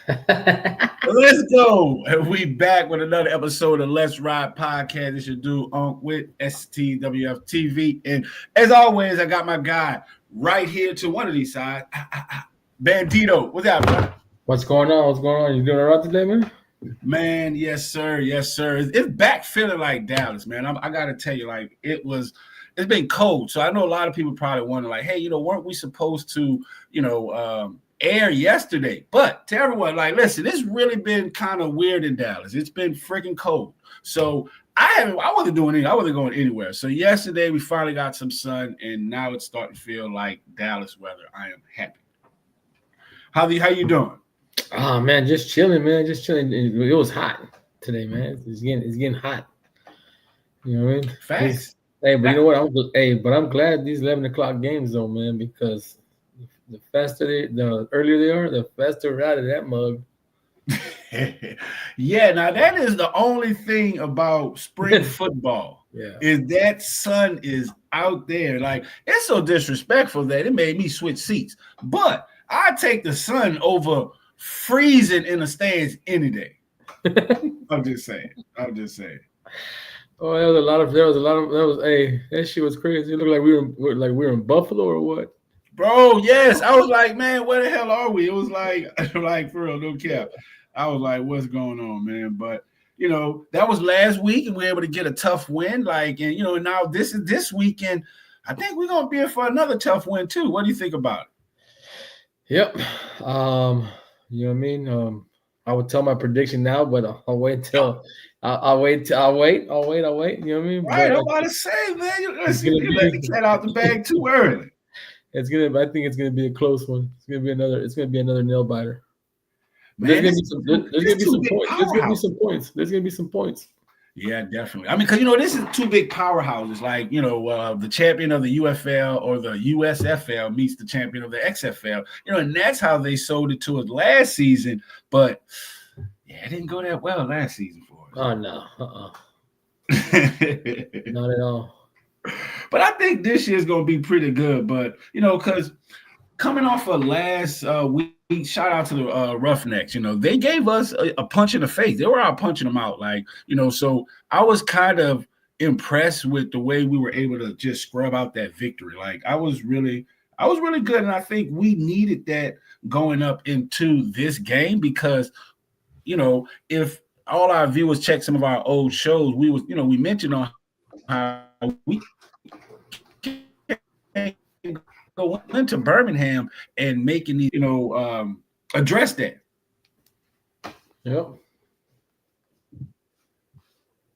Let's go. And we back with another episode of Let's Ride Podcast. This your dude with STWF TV. And as always, I got my guy right here to one of these sides. Bandito. What's up, bro? What's going on? What's going on? You doing all right today, man? Man, yes, sir. Yes, sir. It's back feeling like Dallas, man. I got to tell you, like, it's been cold. So I know a lot of people probably wonder, like, hey, weren't we supposed to, air yesterday? But to everyone, like, listen, it's really been kind of weird in Dallas. It's been freaking cold. So I wasn't doing anything. I wasn't going anywhere. So yesterday we finally got some sun, and now it's starting to feel like Dallas weather. I am happy. How you doing? Oh man, just chilling, man. Just chilling. It was hot today, man. It's getting hot. You know what I mean? Facts. Hey, but you know what? But I'm glad these 11 o'clock games though, man, because the earlier they are, the faster we're out of that mug. Yeah, now that is the only thing about spring football. Yeah, is that sun is out there. Like, it's so disrespectful that it made me switch seats. But I take the sun over freezing in the stands any day. I'm just saying. Oh, that shit was crazy. It looked like we were in Buffalo or what? Bro, yes. I was like, man, where the hell are we? It was like for real, no cap. I was like, what's going on, man? But that was last week, and we were able to get a tough win. Like, and now this weekend, I think we're gonna be in for another tough win too. What do you think about it? Yep. You know what I mean? I would tell my prediction now, but I'll wait till I'll wait. You know what I mean? Right, I'm about to say, man, you let the cat out the bag too early. I think it's gonna be a close one. It's gonna be another nail biter. Man, there's gonna be some points. Yeah, definitely. I mean, because this is two big powerhouses. Like, the champion of the UFL or the USFL meets the champion of the XFL. And that's how they sold it to us last season. But yeah, it didn't go that well last season for us. Oh no, not at all. But I think this year's gonna be pretty good. But because coming off of last week, shout out to the Roughnecks. They gave us a punch in the face. They were out punching them out, like So I was kind of impressed with the way we were able to just scrub out that victory. Like, I was really good, and I think we needed that going up into this game because if all our viewers check some of our old shows, we mentioned on how we go into Birmingham and making these, address that. Yep.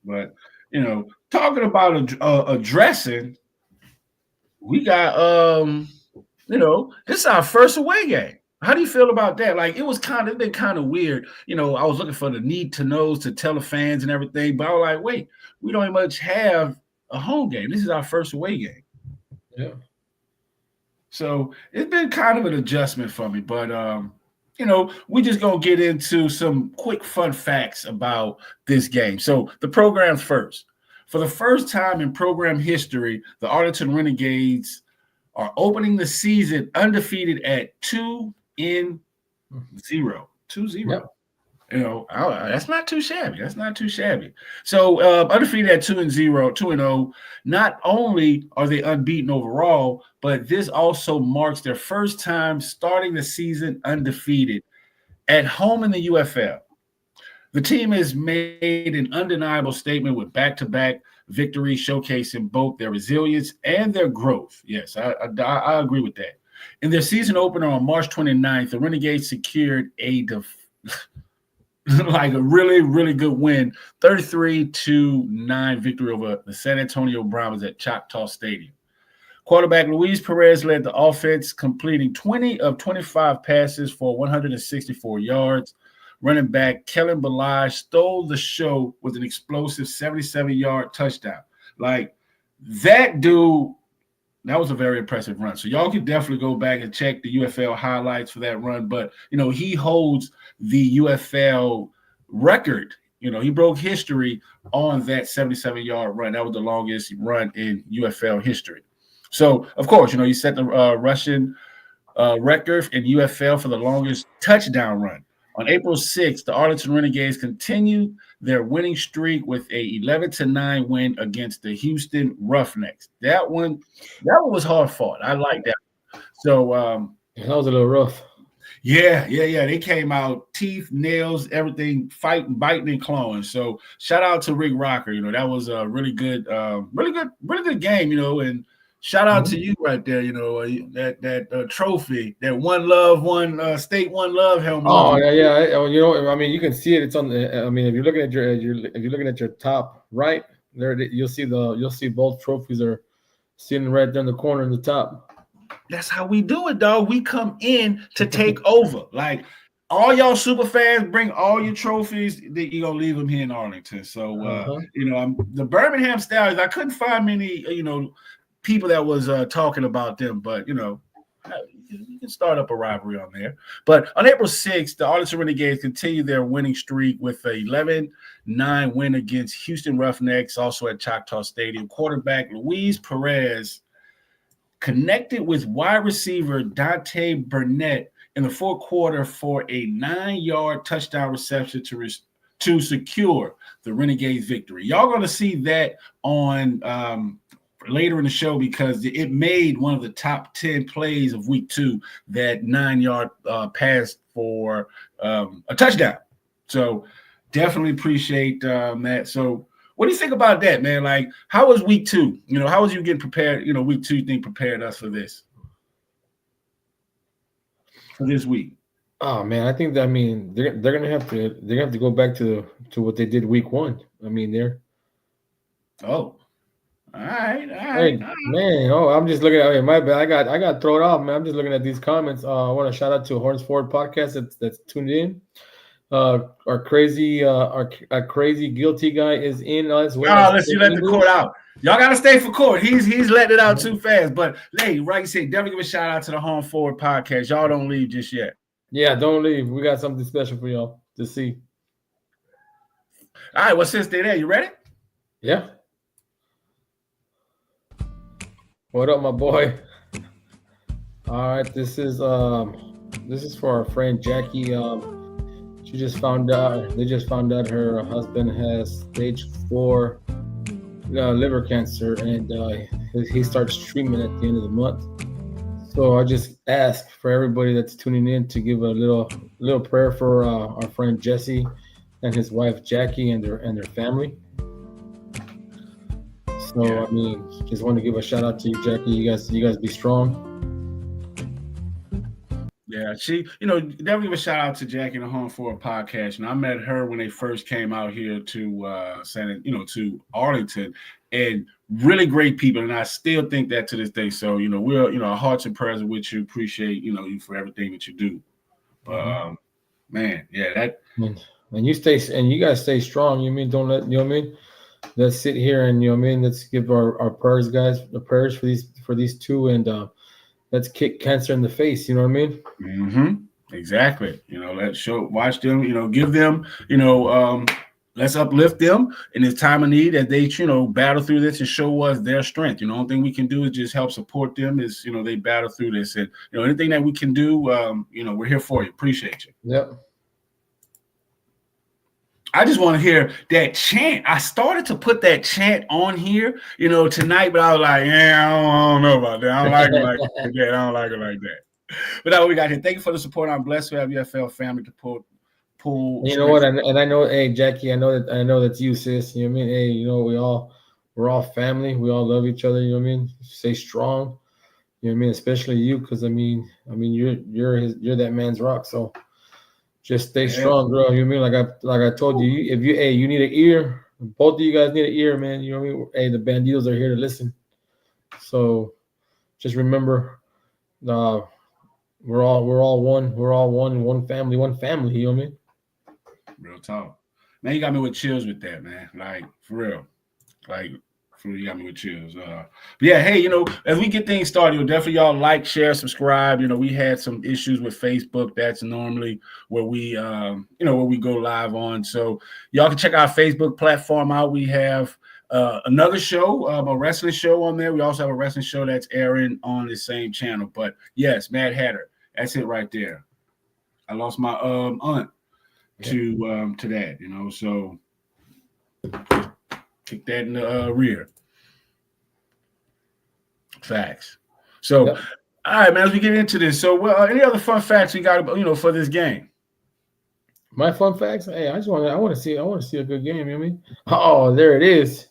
But talking about addressing, we got this is our first away game. How do you feel about that? Like, it's been kind of weird. I was looking for the need to knows to tell the fans and everything, but I was like, wait, we don't even much have a home game. This is our first away game. Yeah. So it's been kind of an adjustment for me, but we just gonna get into some quick fun facts about this game. So the program's first. For the first time in program history, the Arlington Renegades are opening the season undefeated at 2-0. 2-0. Yep. That's not too shabby. So undefeated at 2-0. Not only are they unbeaten overall, but this also marks their first time starting the season undefeated at home in the UFL. The team has made an undeniable statement with back-to-back victories, showcasing both their resilience and their growth. Yes, I agree with that. In their season opener on March 29th, the Renegades secured a really, really good win, 33-9 victory over the San Antonio Brahmas at Choctaw Stadium. Quarterback Luis Perez led the offense, completing 20 of 25 passes for 164 yards. Running back Kalen Ballage stole the show with an explosive 77-yard touchdown. Like, that dude, that was a very impressive run. So y'all can definitely go back and check the UFL highlights for that run. But, he holds the UFL record. He broke history on that 77-yard run. That was the longest run in UFL history. So, of course, he set the Russian record in UFL for the longest touchdown run. On April 6th, the Arlington Renegades continued their winning streak with a 11-9 win against the Houston Roughnecks. That one was hard fought. I like that. So that was a little rough. Yeah. They came out teeth, nails, everything, fighting, biting, and clawing. So shout out to Rick Rocker. You know, that was a really good game. You know, and shout out to you right there. You know, that trophy, that One Love, One State, One Love helmet. Oh yeah. You know, I mean, you can see it. It's on the. I mean, if you're looking at your top right there, you'll see both trophies are sitting right there in the corner in the top. That's how we do it, dog. We come in to take over. Like all y'all super fans, bring all your trophies. You're gonna leave them here in Arlington. So you know, the Birmingham Stallions. I couldn't find many, people that was talking about them, but you know, you can start up a rivalry on there. But on April 6th, the Arlington Renegades continued their winning streak with an 11-9 win against Houston Roughnecks, also at Choctaw Stadium. Quarterback Luis Perez connected with wide receiver Deontay Burnett in the fourth quarter for a 9-yard touchdown reception to secure the Renegades victory. Y'all going to see that on later in the show because it made one of the top 10 plays of week 2, that 9-yard pass for a touchdown. So definitely appreciate that. So what do you think about that, man? Like, how was week 2? You know, how was you getting prepared? You know, week 2, you think prepared us for this week? Oh man, I think that they're gonna have to go back to what they did week 1. I mean, they're all right. Man. Oh, I'm just looking at my bad. I got thrown off, man. I'm just looking at these comments. I want to shout out to Horns Forward Podcast that's tuned in. Our crazy guilty guy is in as well. Let's let the court out. Y'all gotta stay for court. He's letting it out too fast. But hey, right, you said definitely give a shout out to the Home Forward Podcast. Y'all don't leave just yet. Yeah, don't leave. We got something special for y'all to see. All right, well, since they're there, you ready? Yeah. What up, my boy? All right, this is for our friend Jackie. They just found out her husband has stage 4 liver cancer, and he starts treatment at the end of the month. So I just ask for everybody that's tuning in to give a little prayer for our friend Jesse and his wife Jackie and their family. So I mean, just want to give a shout out to you, Jackie. You guys be strong. Yeah, definitely give a shout out to Jackie and the Home Forward Podcast. I met her when they first came out here to to Arlington, and really great people. And I still think that to this day. So, we're, our hearts and prayers are with you. Appreciate, you for everything that you do. Man, yeah, that. And you guys stay strong. Don't let, let's sit here and, let's give our prayers, guys, the prayers for these two, and let's kick cancer in the face. You know what I mean? Mm-hmm. Exactly. Let's watch them, give them, let's uplift them in this time of need as they, battle through this and show us their strength. The only thing we can do is just help support them as, they battle through this. And, anything that we can do, we're here for you. Appreciate you. Yep. I just want to hear that chant. I started to put that chant on here, tonight, but I was like, I don't know about that. I don't like it like that. I don't like it like that. But that's what we got here. Thank you for the support. I'm blessed to have UFL family to pull. You know what? And I know, hey, Jackie, I know that's you, sis. You know what I mean? Hey, we're all family. We all love each other. You know what I mean? Stay strong. You know what I mean? Especially you, because I mean, you're that man's rock. So just stay strong, girl. You know what I mean? Like I told you, if you need an ear, both of you guys need an ear, man. You know what I mean? Hey, the Banditos are here to listen. So just remember, we're all one family. You know what I mean? Real talk. Man, you got me with chills with that, man. Like, for real. Like, for real, you got me with chills. But yeah, hey, as we get things started, definitely y'all like, share, subscribe. We had some issues with Facebook. That's normally where we, where we go live on. So y'all can check our Facebook platform out. We have another show, a wrestling show on there. We also have a wrestling show that's airing on the same channel. But yes, Mad Hatter. That's it right there. I lost my aunt. to that, So kick that in the rear. Facts. So, all right, man. As we get into this, so any other fun facts you got, for this game? My fun facts. Hey, I want to see a good game. You know what I mean? Oh, there it is.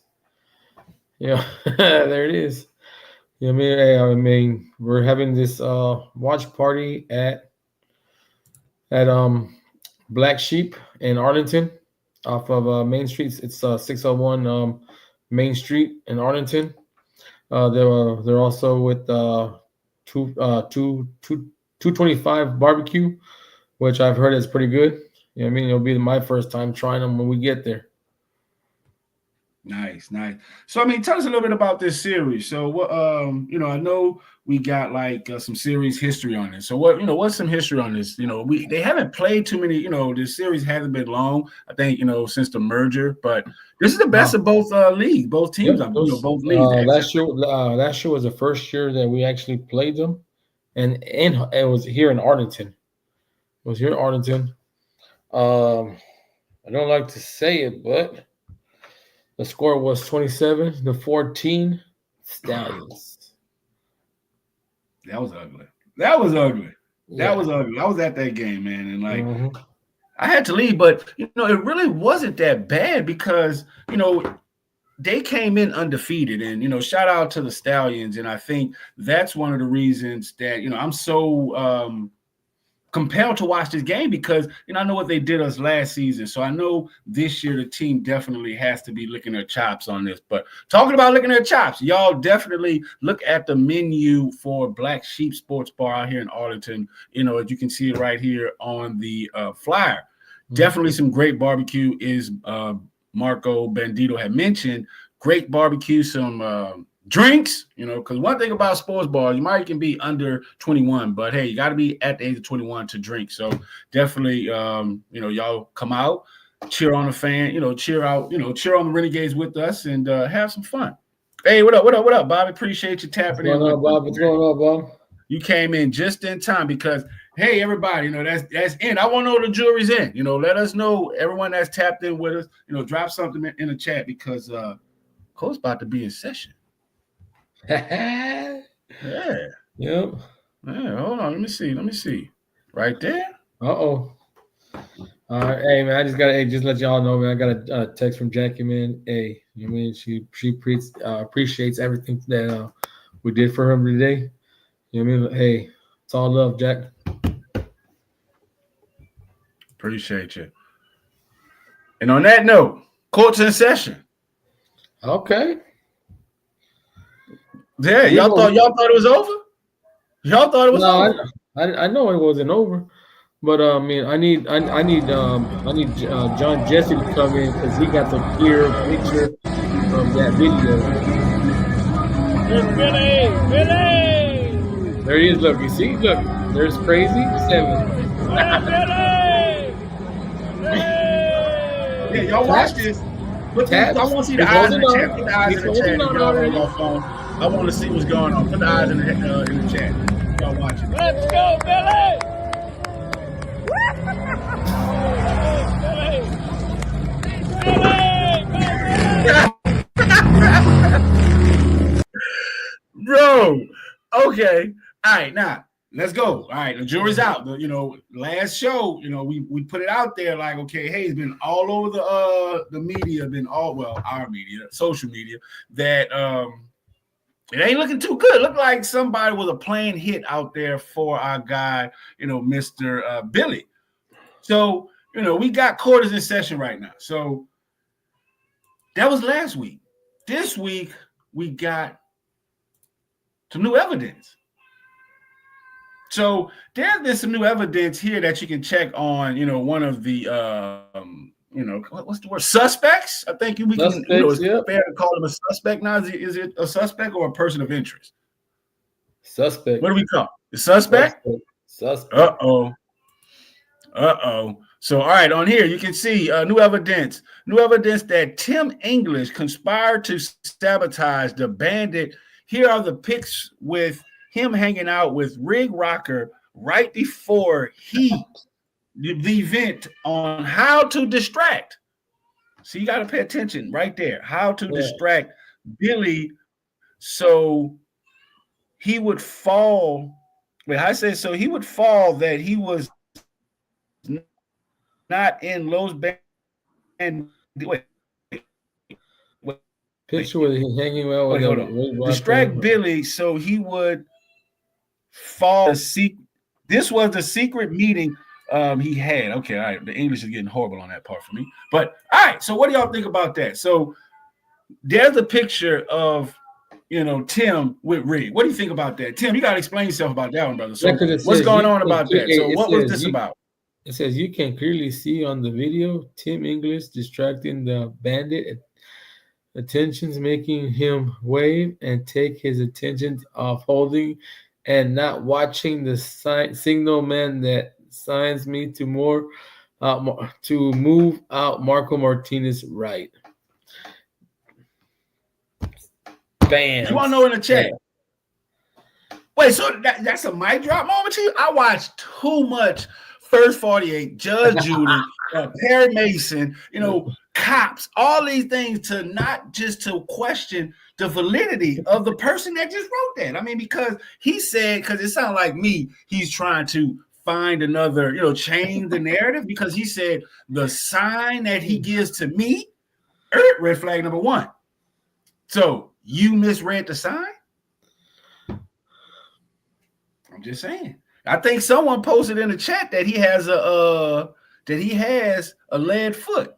Yeah, there it is. You know what I mean? Hey, I mean, we're having this watch party at Black Sheep in Arlington, off of Main Street. It's 601 Main Street in Arlington. They're also with 225 barbecue, which I've heard is pretty good. You know what I mean? It'll be my first time trying them when we get there. Nice. So, I mean, tell us a little bit about this series. So, what, I know we got like some series history on it. So, what's some history on this? They haven't played too many. This series hasn't been long. I think since the merger, but this is the best of both leagues, both teams. Yep, both leagues. Last year was the first year that we actually played them, and it was here in Arlington. It was here in Arlington. I don't like to say it, but the score was 27-14 Stallions. That was ugly. Yeah. That was ugly. I was at that game, man, and I had to leave, but it really wasn't that bad because they came in undefeated, and shout out to the Stallions, and I think that's one of the reasons that I'm so compelled to watch this game because I know what they did us last season. So I know this year the team definitely has to be licking their chops on this. But talking about licking their chops, y'all definitely look at the menu for Black Sheep Sports Bar out here in Arlington. As you can see it right here on the flyer. Definitely some great barbecue, is Marco Bandito had mentioned. Great barbecue, some drinks, because one thing about sports bars, you might can be under 21, but hey, you got to be at the age of 21 to drink. So definitely, y'all come out, cheer on the fan, cheer on the Renegades with us, and have some fun. Hey, what up, Bobby? Appreciate you tapping in. What's going on, Bob? You came in just in time because, hey, everybody, that's in. I want to know the jury's in. Let us know, everyone that's tapped in with us. Drop something in the chat because Coach's about to be in session. Yeah. Yep. Yeah, Hold on. Let me see. Right there. All right. Hey, man, I just got to just let y'all know, man. I got a text from Jackie, man. Hey, she appreciates everything that we did for her today. Hey, it's all love, Jack. Appreciate you. And on that note, court's in session. Okay. Yeah, y'all thought it was over? Y'all thought it was over? I know it wasn't over, but I need John Jesse to come in because he got the clear picture of that video. There's Billy. There he is. Look, you see? Look, there's Crazy 7. Yeah, y'all watch this. I want to see the eyes in the chat. Put the eyes in the chat. If y'all on your phone. I want to see what's going on. Put the eyes in the chat. Y'all watching. Let's go, Billy! Bro, okay. All right, now let's go. All right, the jury's out. Last show, we put it out there like, okay, hey, it's been all over the media, our media, social media, that it ain't looking too good. Looked like somebody was a playing hit out there for our guy, Mr. Billy. So, we got quarters in session right now. So that was last week. This week, we got some new evidence. So there's been some new evidence here that you can check on, one of the, what's the word? Suspects. I think we can. It's fair to call him a suspect now. Is it a suspect or a person of interest? Suspect. What do we call it? The suspect? Suspect. Uh-oh. So, all right, on here you can see new evidence that Tim English conspired to sabotage the Bandit. Here are the pics with him hanging out with Rig Rocker right before he the event on how to distract. So you got to pay attention right there. How to distract Billy so he would fall. Wait, I said so he would fall that he was not in Lowe's band. Wait. Picture with him hanging out with him. Distract Billy so he would fall. This was the secret meeting he had. Okay, all right. The English is getting horrible on that part for me. But all right, so what do y'all think about that? So there's a picture of Tim with Rig. What do you think about that? Tim, you gotta explain yourself about that one, brother. So what's going on about that? So what was this about? It says you can clearly see on the video Tim English distracting the bandit. Attentions making him wave and take his attention off holding and not watching the signal man that signs me to move out Marco Martinez right. Bam. You want to know in the chat? Wait, so that's a mic drop moment to you? I watched too much First 48, Judge Judy, Perry Mason, cops, all these things to not just to question the validity of the person that just wrote that. I mean, because he said, because it sounded like me, he's trying to find another, change the narrative, because he said the sign that he gives to me, red flag number 1. So you misread the sign? I'm just saying. I think someone posted in the chat that he has a lead foot.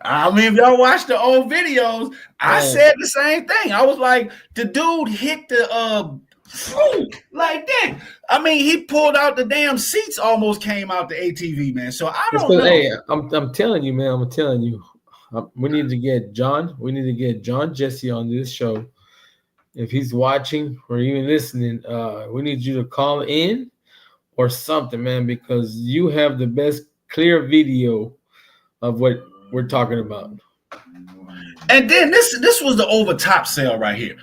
I mean, if y'all watch the old videos, I said the same thing. I was like, the dude hit the like that. I mean, he pulled out the damn seats, almost came out the ATV, man. So I don't know. Hey, I'm telling you, man. I'm telling you, we need to get John. We need to get John Jesse on this show. If he's watching or even listening, we need you to call in or something, man, because you have the best clear video of what we're talking about. And then this was the over top sale right here.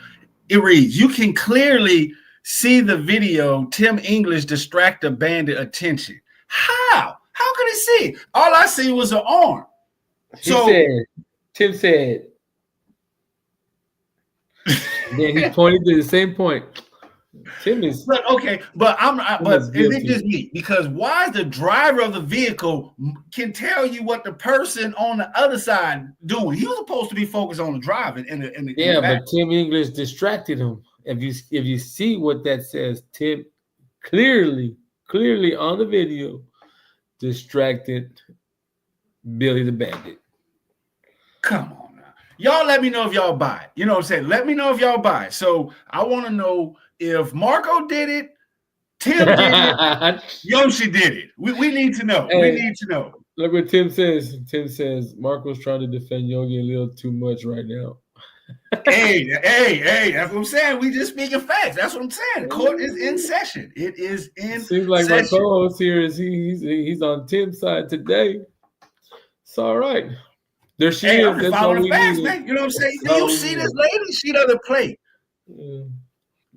It reads, you can clearly see the video, Tim English distract the bandit attention. How? How could he see? All I see was an arm. Tim said, then he pointed to the same point. Tim is okay, but is it just me? Because why is the driver of the vehicle can tell you what the person on the other side doing? He was supposed to be focused on the driving but Tim English distracted him. If you see what that says, Tim clearly on the video distracted Billy the Bandit. Come on now. Y'all let me know if y'all buy it. You know what I'm saying? Let me know if y'all buy it. So I want to know if Marco did it, Tim did it, Yoshi did it. We need to know. Hey, we need to know. Look what Tim says. Tim says Marco's trying to defend Yogi a little too much right now. hey, that's what I'm saying. We just speaking facts. That's what I'm saying. The court is in session. It is in Seems like session. My co-host here is he's on Tim's side today. It's all right. There she is. I'm following the facts, man. You know what I'm saying? You see this lady? She doesn't play. Yeah.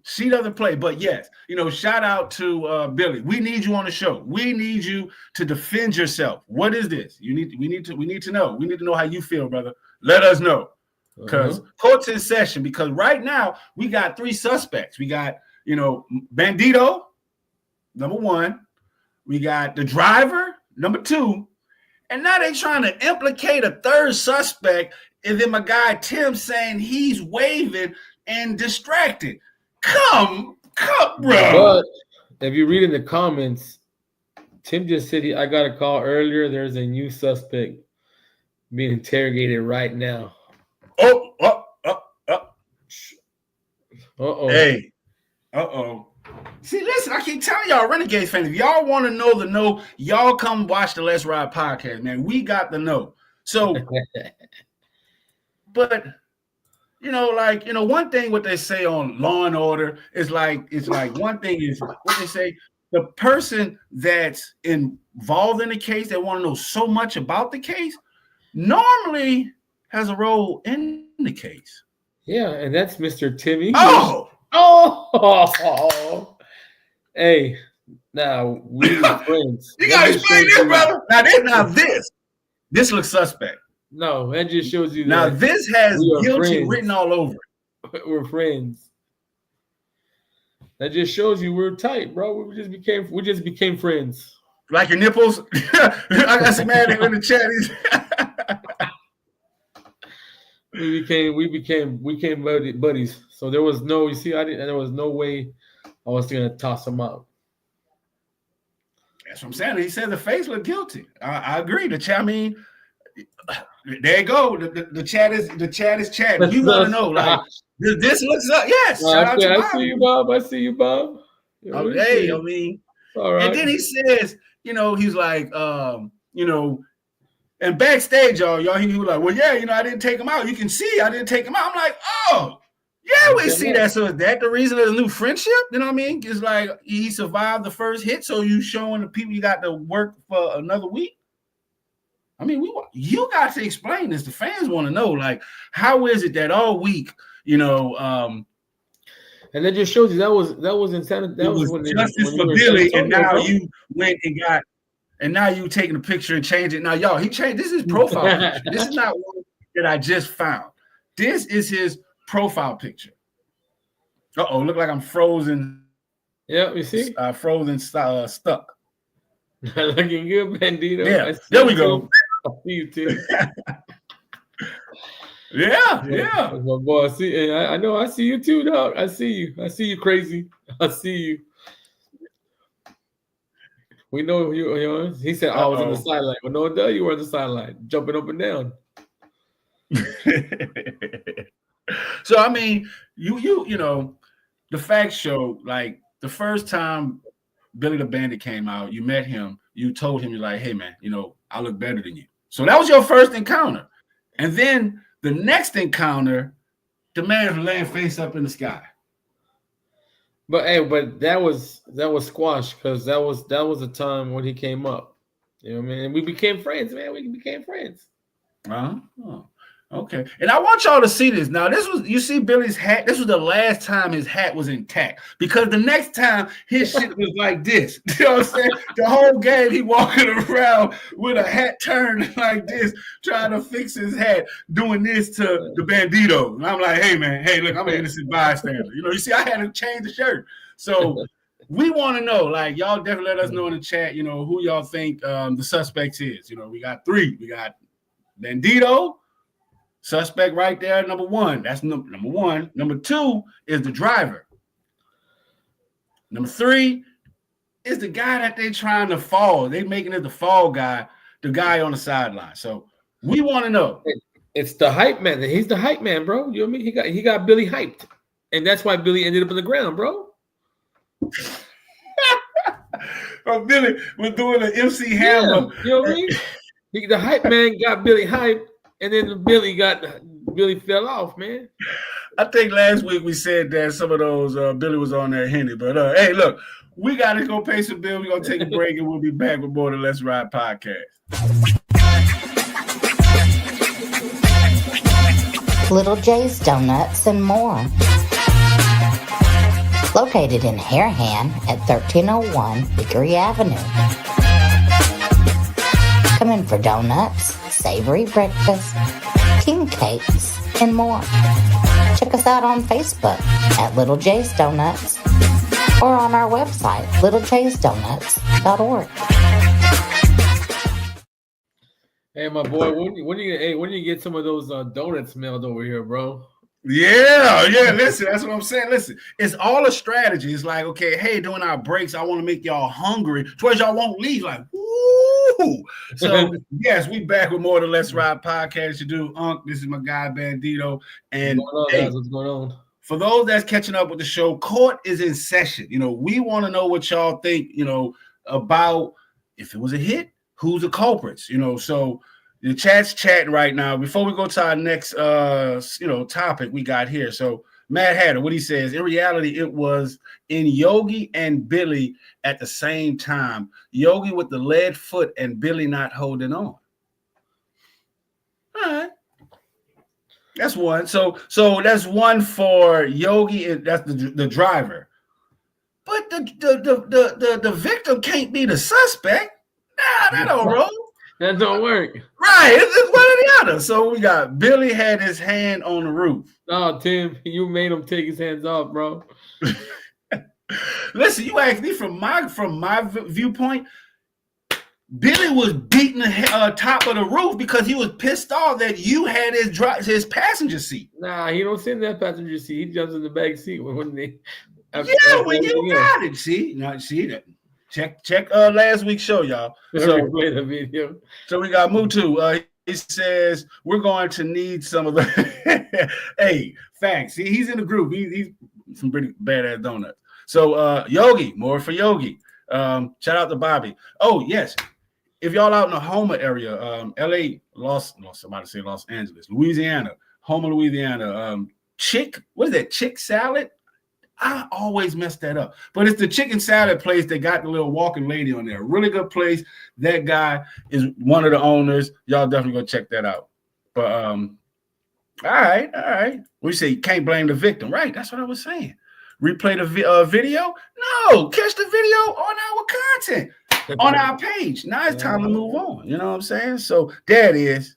She doesn't play. But yes, shout out to Billy. We need you on the show. We need you to defend yourself. What is this? We need to know. We need to know how you feel, brother. Let us know. Because court's in session. Because right now we got 3 suspects. We got, Bandito, number 1. We got the driver, number 2. And now they're trying to implicate a 3rd suspect. And then my guy Tim saying he's waving and distracted. Come, bro. But if you read in the comments, Tim just said I got a call earlier. There's a new suspect being interrogated right now. Hey. See, listen, I keep telling y'all, Renegades fans, if y'all want to know the know, y'all come watch the Let's Ride podcast, man. We got the know. So, but, one thing what they say on Law and Order is it's like one thing is what they say, the person that's involved in the case, they want to know so much about the case, normally has a role in the case. Yeah, and that's Mr. Tim English. Oh! Hey, Now we were friends. You gotta explain this, brother. Now this looks suspect. No, that just shows you. Now this has guilty friends. written all over it. We're friends. That just shows you we're tight, bro. We just became friends. Like your nipples. I got some man in the chat. we became buddies. So there was no, there was no way I was gonna toss him out. That's what I'm saying. He said the face looked guilty. I agree. The chat, I mean, there you go. The chat is chatting. You want to know, like, this looks up. Yes. I see you, Bob. I see you, Bob. Hey, I mean, all right. And then he says, he's like, and backstage, y'all, he was like, well, yeah, I didn't take him out. You can see I didn't take him out. I'm like, oh, yeah, we see that. So is that the reason of the new friendship? You know what I mean? It's like he survived the first hit, so you showing the people you got to work for another week. I mean, you got to explain this. The fans want to know, like, how is it that all week, and that just shows you that was insanity. That was when justice for Billy, and now you went and now you taking a picture and change it. Now, y'all, he changed. This is profile picture. This is not one that I just found. This is his profile picture. Look like I'm frozen. Yeah, you see? Frozen, stuck. Looking good, Bandito. Yeah, there we go. I see you too. Yeah. My boy, I know. I see you too, dog. I see you, crazy. I see you. We know you. He said, I was on the sideline. Well, no, duh, you were on the sideline, jumping up and down. So I mean, the facts show, like, the first time Billy the Bandit came out, you met him, you told him, you're like, hey man, I look better than you. So that was your first encounter. And then the next encounter, the man was laying face up in the sky. But that was squashed because that was the time when he came up. You know what I mean? And we became friends, man. We became friends. Oh, okay. And I want y'all to see this. Now, you see Billy's hat. This was the last time his hat was intact, because the next time his shit was like this. You know what I'm saying? The whole game he walking around with a hat turned like this, trying to fix his hat, doing this to the Bandito. And I'm like, hey man, look, I'm an innocent bystander. You see, I had to change the shirt. So we want to know, like, y'all definitely let us know in the chat, who y'all think the suspects is. We got 3. We got Bandito. Suspect right there, number 1. That's number 1. Number 2 is the driver. Number 3 is the guy that they trying to fall. They making it the fall guy, the guy on the sideline. So we want to know. It's the hype man. He's the hype man, bro. You know what I mean? He got Billy hyped, and that's why Billy ended up on the ground, bro. Billy was doing an MC Hammer. You know what I mean? The hype man got Billy hyped. And then Billy fell off, man. I think last week we said that some of those Billy was on there Henny. But hey, look, we got to go pay some bills. We're going to take a break and we'll be back with more of the Let's Ride podcast. Little J's Donuts and more. Located in Harahan at 1301 Hickory Avenue. Come in for donuts, savory breakfast, king cakes, and more. Check us out on Facebook at Little J's Donuts or on our website, littlejaysdonuts.org. Hey, my boy, when do you get some of those donuts mailed over here, bro? Yeah. Listen, that's what I'm saying. Listen, it's all a strategy. It's like, okay, hey, during our breaks, I want to make y'all hungry towards y'all won't leave. Like, woo! So yes, we back with more of the Let's Ride podcast. You do, this is my guy Bandito, and what's going on? For those that's catching up with the show, court is in session. We want to know what y'all think. About if it was a hit, who's the culprits. So. The chat's chatting right now. Before we go to our next, topic we got here. So Matt Hatter, what he says, in reality, it was in Yogi and Billy at the same time. Yogi with the lead foot and Billy not holding on. All right. That's one. So that's one for Yogi, and that's the driver. but the victim can't be the suspect. Nah, that don't roll. That don't work. Right, it's one or the other. So we got Billy had his hand on the roof. No, Tim, you made him take his hands off, bro. Listen, you asked me from my viewpoint. Billy was beating the top of the roof because he was pissed off that you had his passenger seat. Nah, he don't sit in that passenger seat. He jumps in the back seat when they. When you got it. See, that. Check last week's show, y'all. So play the video. So we got Mutu. He says we're going to need some of the. Hey, facts. See, he's in the group. He's some pretty badass donuts. So Yogi, more for Yogi. Shout out to Bobby. Oh yes, if y'all out in the Homer area, L.A., Los Angeles, Louisiana, Homer, Louisiana. What is that? Chick salad. I always mess that up, but it's the chicken salad place that got the little walking lady on there. Really good place. That guy is one of the owners. Y'all definitely go check that out. But all right. We say you can't blame the victim, right? That's what I was saying. Replay the video? No, catch the video on our content, on our page. Now it's time to move on. You know what I'm saying? So that is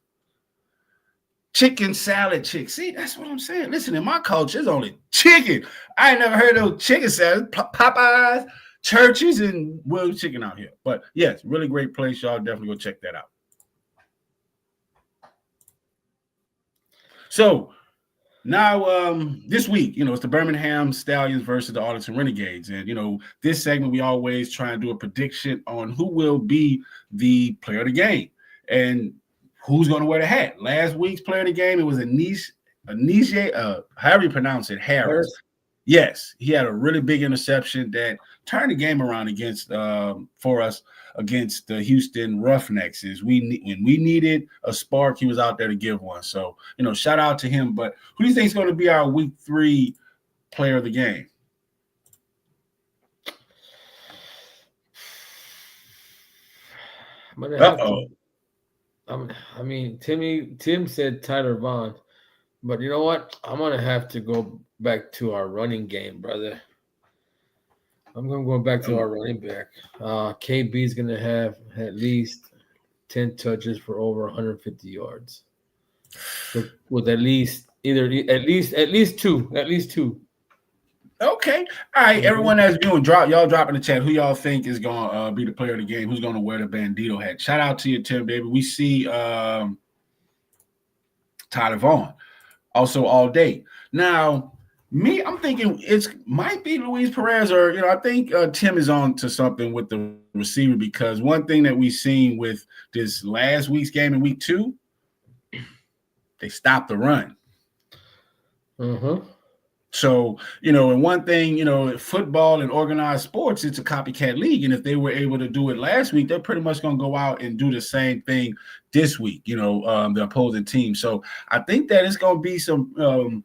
chicken salad chick. See, that's what I'm saying. Listen, in my culture, it's only chicken. I ain't never heard of chicken salad. Popeyes, Churches, and Williams Chicken out here. But yes, really great place. Y'all definitely go check that out. So now this week, it's the Birmingham Stallions versus the Arlington Renegades. And, this segment, we always try and do a prediction on who will be the player of the game. And who's going to wear the hat? Last week's player of the game, it was however you pronounce it, Harris. Yes, he had a really big interception that turned the game around for us against the Houston Roughnecks. When we needed a spark, he was out there to give one. So, shout out to him. But who do you think is going to be our week 3 player of the game? Tim said Tyler Vaughn, but you know what? I'm gonna have to go back to our running game, brother. I'm gonna go back to our running back. KB is gonna have at least 10 touches for over 150 yards, with at least two. Okay. All right. Everyone that's viewing, y'all drop in the chat who y'all think is going to be the player of the game, who's going to wear the Bandito hat. Shout out to you, Tim, baby. We see Tyler Vaughn also all day. Now, I'm thinking it might be Luis Perez or, I think Tim is on to something with the receiver because one thing that we've seen with this last week's game in week 2, they stopped the run. Mm-hmm. So, and one thing, football and organized sports, it's a copycat league. And if they were able to do it last week, they're pretty much going to go out and do the same thing this week, the opposing team. So I think that it's going to be some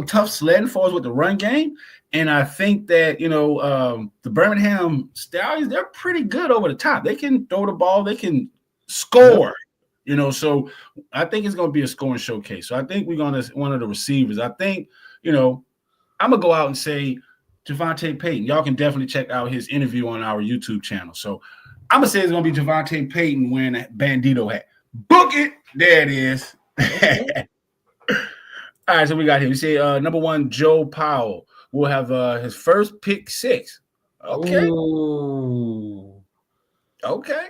tough sledding for us with the run game. And I think that, the Birmingham Stallions, they're pretty good over the top. They can throw the ball. They can score. So I think it's going to be a scoring showcase. So I think we're going to one of the receivers. I think, I'm going to go out and say Javonte Payton. Y'all can definitely check out his interview on our YouTube channel. So I'm going to say it's going to be Javonte Payton wearing that Bandito hat. Book it. There it is. All right, so we got him. We say number 1, Joe Powell will have his first pick 6. Okay. Ooh. Okay.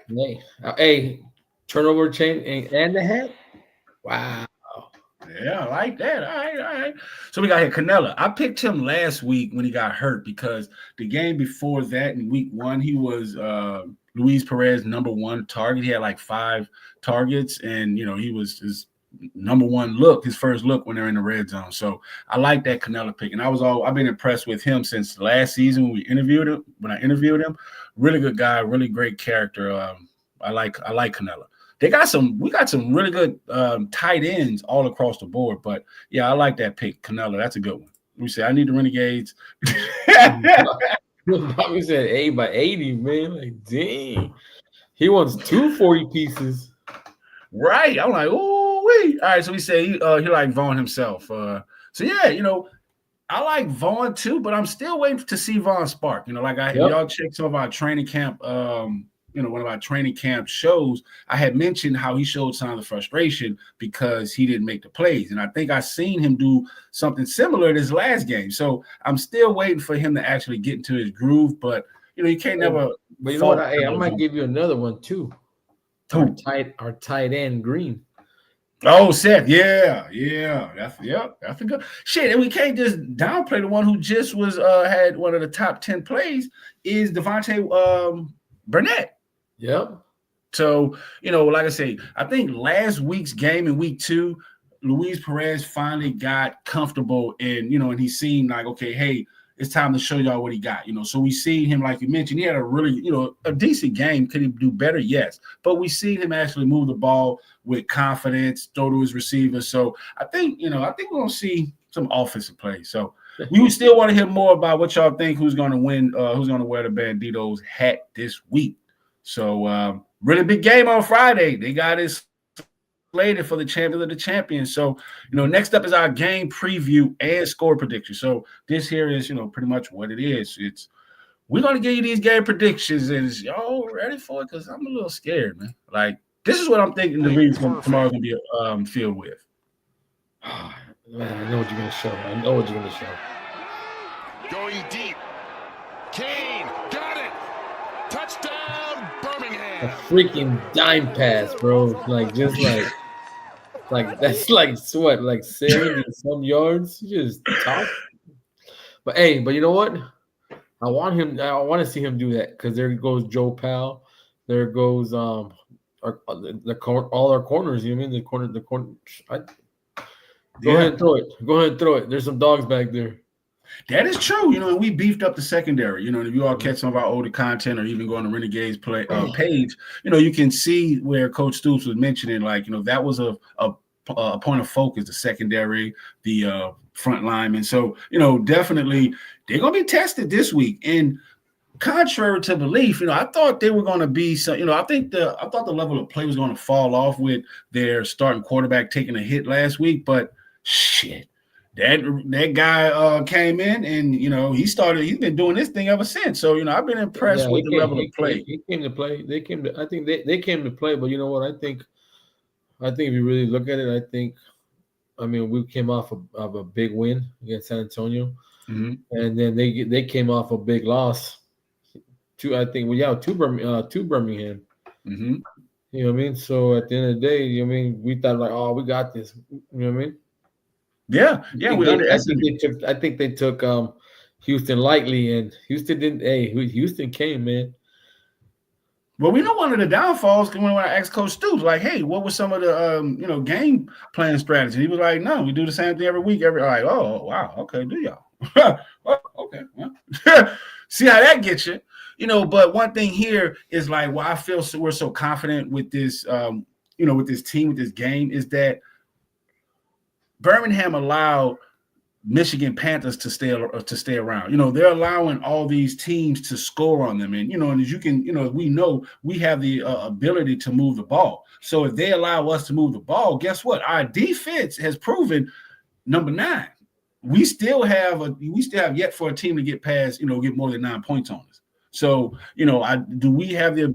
Hey, turnover chain and the hat. Wow. Yeah, I like that. All right. So we got here Canella. I picked him last week when he got hurt because the game before that in week 1, he was Luis Perez number 1 target. He had like 5 targets, and he was his number 1 look, his first look when they're in the red zone. So I like that Canella pick, and I've been impressed with him since last season when I interviewed him. Really good guy, really great character. I like Canella. We got some really good tight ends all across the board, but yeah, I like that pick, Canella. That's a good one. We say I need the Renegades. Bobby said 8 by 80, man. Like, dang, he wants 2 40 pieces. Right. I'm like, oh wait. All right. So we say he like Vaughn himself. So yeah, I like Vaughn too, but I'm still waiting to see Vaughn spark. Like y'all check some of our training camp, one of our training camp shows. I had mentioned how he showed signs of frustration because he didn't make the plays. And I think I seen him do something similar this last game. So I'm still waiting for him to actually get into his groove. But you can't never. But you know what? I might give you another one too. Our tight end Green. Oh, Seth, yeah, that's a good shit. And we can't just downplay the one who just was had one of the top 10 plays is Deontay Burnett. Yep. So like I say, I think last week's game in week 2, Luis Perez finally got comfortable and he seemed like, okay, hey, it's time to show y'all what he got, So we see him, like you mentioned, he had a really, a decent game. Could he do better? Yes. But we see him actually move the ball with confidence, throw to his receivers. So I think we're going to see some offensive play. So we would still want to hear more about what y'all think, who's going to win, who's going to wear the Banditos hat this week. So really big game on Friday. They got it slated for the champion of the champions. So, next up is our game preview and score prediction. So this here is, pretty much what it is. We're going to give you these game predictions, and y'all ready for it? Because I'm a little scared, man. Like, this is what I'm thinking the league tomorrow going to be filled with. Oh, man, I know what you're going to show. Going deep. Kane got it. Touchdown, Birmingham. A freaking dime pass, bro. Like that's like what, like 70 some yards. Just top. But you know what? I want to see him do that because there goes Joe Powell. There goes all our corners. You know what I mean the corner. Go ahead and throw it. There's some dogs back there. That is true, and we beefed up the secondary. If you all catch some of our older content or even go on the Renegades page, you can see where Coach Stoops was mentioning, like, that was a point of focus, the secondary, the front linemen. So, definitely they're going to be tested this week. And contrary to belief, I thought they were going to be some, I thought the level of play was going to fall off with their starting quarterback taking a hit last week, but shit. That guy came in and he's been doing this thing ever since. So I've been impressed with the level of play. He came to play. I think they came to play. But you know what? I think if you really look at it, we came off of a big win against San Antonio, and then they came off a big loss to Birmingham. Mm-hmm. You know what I mean? So at the end of the day, we thought like, oh, we got this. You know what I mean? Yeah. I think they took Houston lightly, and Houston didn't. Hey, Houston came, man. Well, we know one of the downfalls when I asked Coach Stoops, like, hey, what was some of the game plan strategy? He was like, no, we do the same thing every week. Like, oh, wow, okay, do y'all? Well, okay, well. See how that gets you, But one thing here is like, why I feel we're so confident with this, with this team, with this game, is that Birmingham allowed Michigan Panthers to stay around. They're allowing all these teams to score on them, and and as you can, we know we have the ability to move the ball. So if they allow us to move the ball, guess what? Our defense has proven number 9. We still have yet for a team to get past, get more than 9 points on us. So, do I think we have the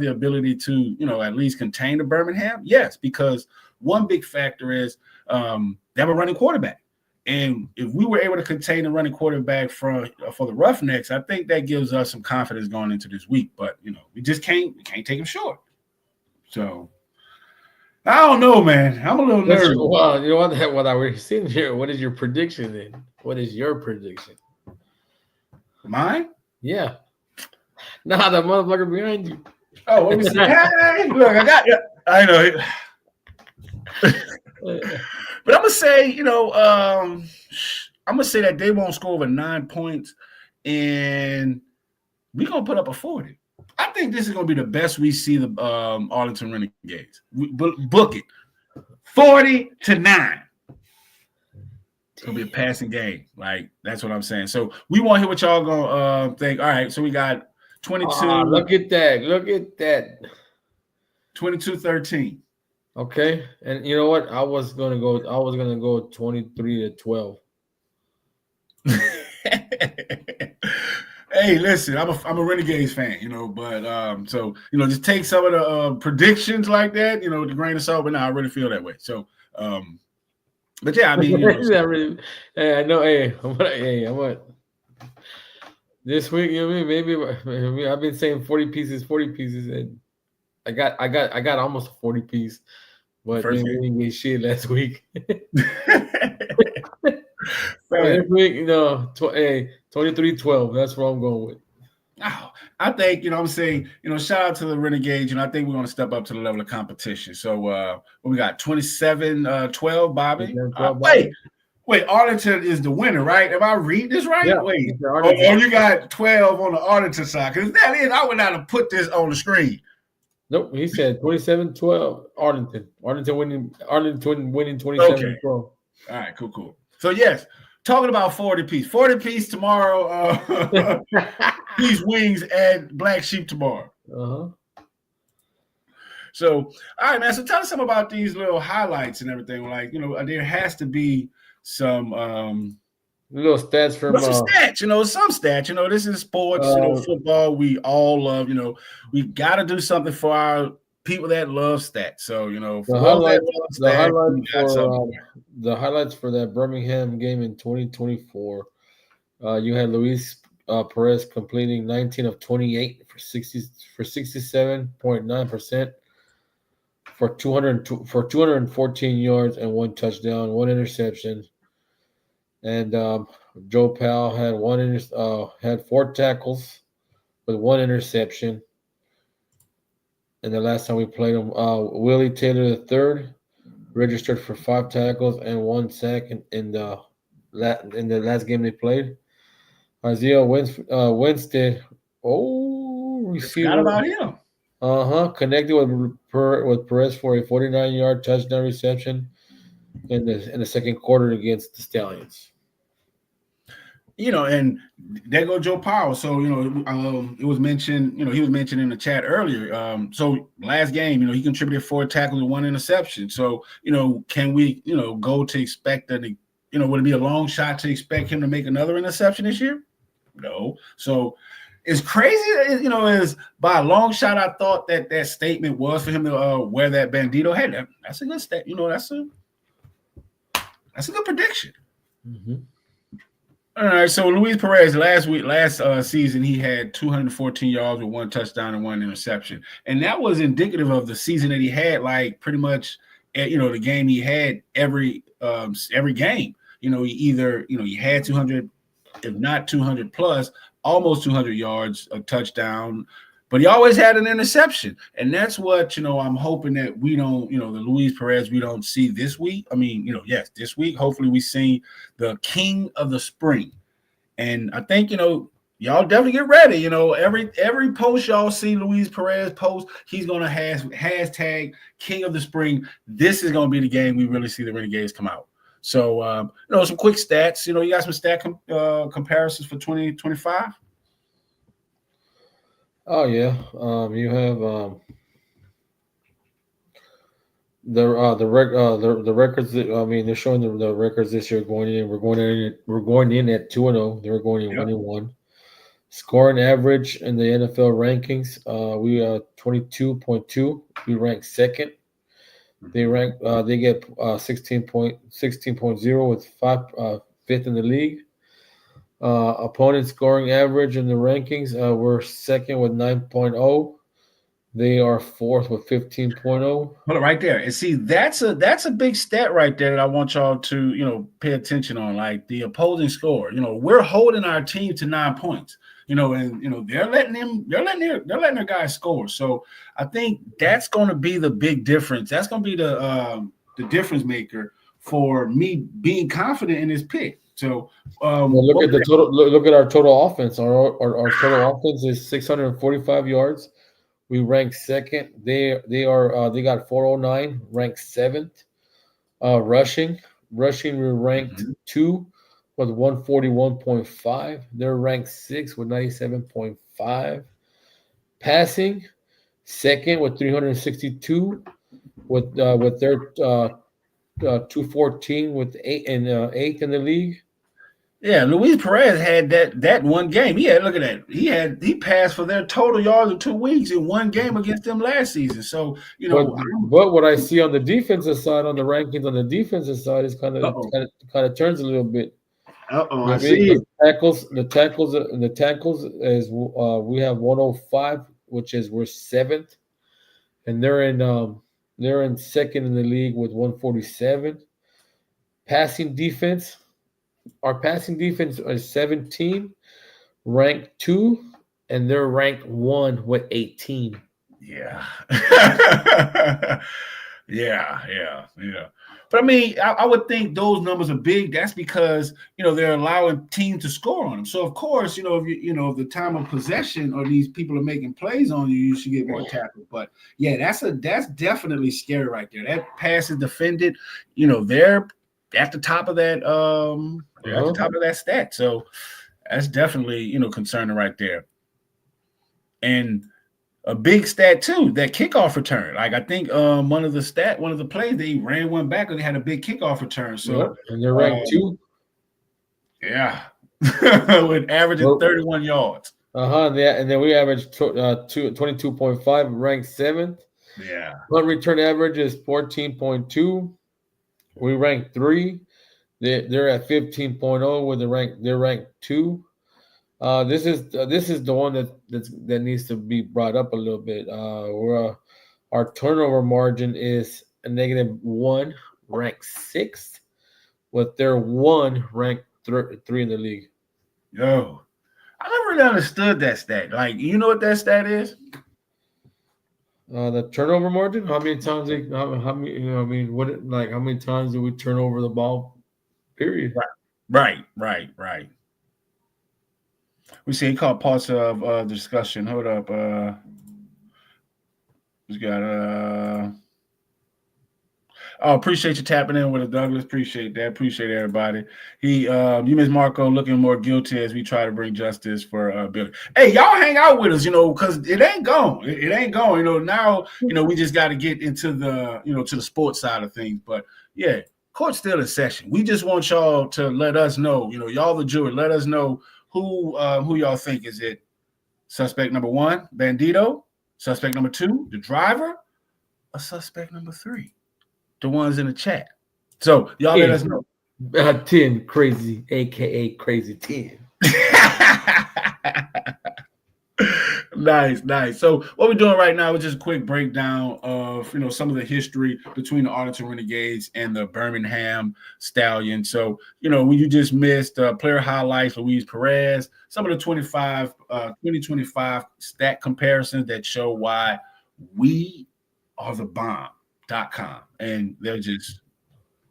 ability to, at least contain the Birmingham? Yes, because one big factor is they have a running quarterback. And if we were able to contain the running quarterback for the Roughnecks, I think that gives us some confidence going into this week. But, we just can't take them short. So, I don't know, man. I'm a little nervous. Well, you know what I was sitting here. What is your prediction then? What is your prediction? Mine? Yeah. Nah, that motherfucker behind you. Oh, let me see. Hey, look, I got you. I know. But I'm gonna say, I'm gonna say that they won't score over 9 points, and we're gonna put up a 40. I think this is gonna be the best we see the Arlington Renegades. Book it, 40-9. It's gonna be a passing game. Like, that's what I'm saying. So we want to hear what y'all gonna think. All right, so we got 22. Look at that. 22-13. Okay, and you know what? I was gonna go 23-12. Hey, listen, I'm a Renegades fan, but so just take some of the predictions like that, with a grain of salt. But no, I really feel that way. So, but yeah, I mean, Hey, I know. Hey, I'm what this week. You know what I mean? Maybe I've been saying 40 pieces, and I got almost a 40 piece, but First we didn't get shit last week. So right. this week, 23-12. That's what I'm going with. Oh, I think, I'm saying, shout out to the Renegades. I think we're going to step up to the level of competition. So what we got, 27-12, Bobby? 12, Bobby. Wait, Arlington is the winner, right? Am I reading this right? Yeah, Wait. Oh, you got 12 on the Arlington side. Because that is, I would not have put this on the screen. Nope, he said 27-12, Arlington. Arlington winning 27-12. Okay. All right, cool. So, yes, talking about 40 piece. 40 piece tomorrow. These wings and Black Sheep tomorrow. Uh-huh. So, all right, man. So tell us something about these little highlights and everything. Like, there has to be some little stats from some stats. Some stats. This is sports. Football. We all love. We got to do something for our people that love stats. So, the highlights for that Birmingham game in 2024. You had Luis Perez completing 19 of 28 for 67.9%. For 214 yards and 1 touchdown, 1 interception, and Joe Powell had 4 tackles with 1 interception. And the last time we played him, Willie Taylor III registered for 5 tackles and 1 sack in the last game they played. Isaiah Winstead, receiver. Forgot about him. Connected with Perez for a 49-yard touchdown reception in the second quarter against the Stallions. And there go Joe Powell. So, it was mentioned, he was mentioned in the chat earlier. So last game, he contributed 4 tackles and 1 interception. So, can we, go to expect would it be a long shot to expect him to make another interception this year? No. So, it's crazy, is by a long shot. I thought that statement was for him to wear that bandito hat. That's a good stat. That's a good prediction. Mm-hmm. All right. So Luis Perez last season he had 214 yards with 1 touchdown and 1 interception, and that was indicative of the season that he had. Like pretty much, the game he had every game. He had 200, if not 200 plus. Almost 200 yards, a touchdown, but he always had an interception. And that's what, I'm hoping that we don't, the Luis Perez we don't see this week. I mean, yes, this week, hopefully we see the king of the spring. And I think, y'all definitely get ready. Every post y'all see Luis Perez post, he's going to hashtag king of the spring. This is going to be the game we really see the Renegades come out. So, some quick stats. You got some stat comparisons for 2025? Oh, yeah. You have the records. They're showing the records this year going in. We're going in at 2-0. They were going in 1-1. Scoring average in the NFL rankings. We are 22.2. We rank second. They get 16.0 with 5th in the league. Opponent scoring average in the rankings, we're second with 9.0. They are 4th with 15.0. Hold it right there. And see, that's a big stat right there that I want y'all to pay attention on. Like the opposing score. We're holding our team to 9 points. And they're letting their guys score. So I think that's going to be the big difference. That's going to be the difference maker for me being confident in this pick. So look at the total. Look at our total offense. Our total offense is 645 yards. We rank second. They got 409, ranked 7th. Rushing, we're ranked 2 with 141.5. They're ranked 6 with 97.5. Passing, second with 362, with their 214 with 8th in the league. Yeah, Luis Perez had that one game. Look at that. He passed for their total yards in 2 weeks in one game against them last season. So, But what I see on the defensive side, on the rankings on the defensive side, is kind of turns a little bit. I see. The tackles is we have 105, which is we're 7th, and they're in second in the league with 147. Passing defense, our passing defense is 17, ranked 2, and they're ranked 1 with 18. Yeah. yeah. But I mean, I would think those numbers are big. That's because they're allowing teams to score on them. So of course, if the time of possession or these people are making plays on you, you should get more tackles. But yeah, that's definitely scary right there. That pass is defended. They're at the top of that. They're at the top of that stat. So that's definitely concerning right there. And a big stat too, that kickoff return. Like I think one of the plays they ran one back and they had a big kickoff return. So and they're ranked 2. Yeah. With averaging 31 yards. And then we average 22.5, ranked 7th. Yeah. Punt return average is 14.2. We rank 3. They're at 15.0 where they're ranked 2. This is the one that needs to be brought up a little bit. Our turnover margin is a -1, ranked 6th, with their 1 ranked 3 in the league. Yo, I never really understood that stat. Like, you know what that stat is? The turnover margin. How many times how many times do we turn over the ball? Period. Right. We see he caught parts of the discussion. Hold up. We got appreciate you tapping in with us, Douglas. Appreciate that. Appreciate everybody. You Miss Marco looking more guilty as we try to bring justice for Billy. Hey, y'all hang out with us, because it ain't gone. It ain't going. Now, we just got to get into the, to the sports side of things. But yeah, court's still in session. We just want y'all to let us know, y'all the jury, let us know who y'all think is it. Suspect number 1, Bandito. Suspect number 2, the driver. Or suspect number 3, the ones in the chat. So y'all let us know. 10 crazy, aka Crazy 10. Nice. So what we're doing right now is just a quick breakdown of some of the history between the Arlington Renegades and the Birmingham Stallions. So you just missed player highlights, Luis Perez, some of the 2025 stat comparisons that show why we are the bomb.com, and they're just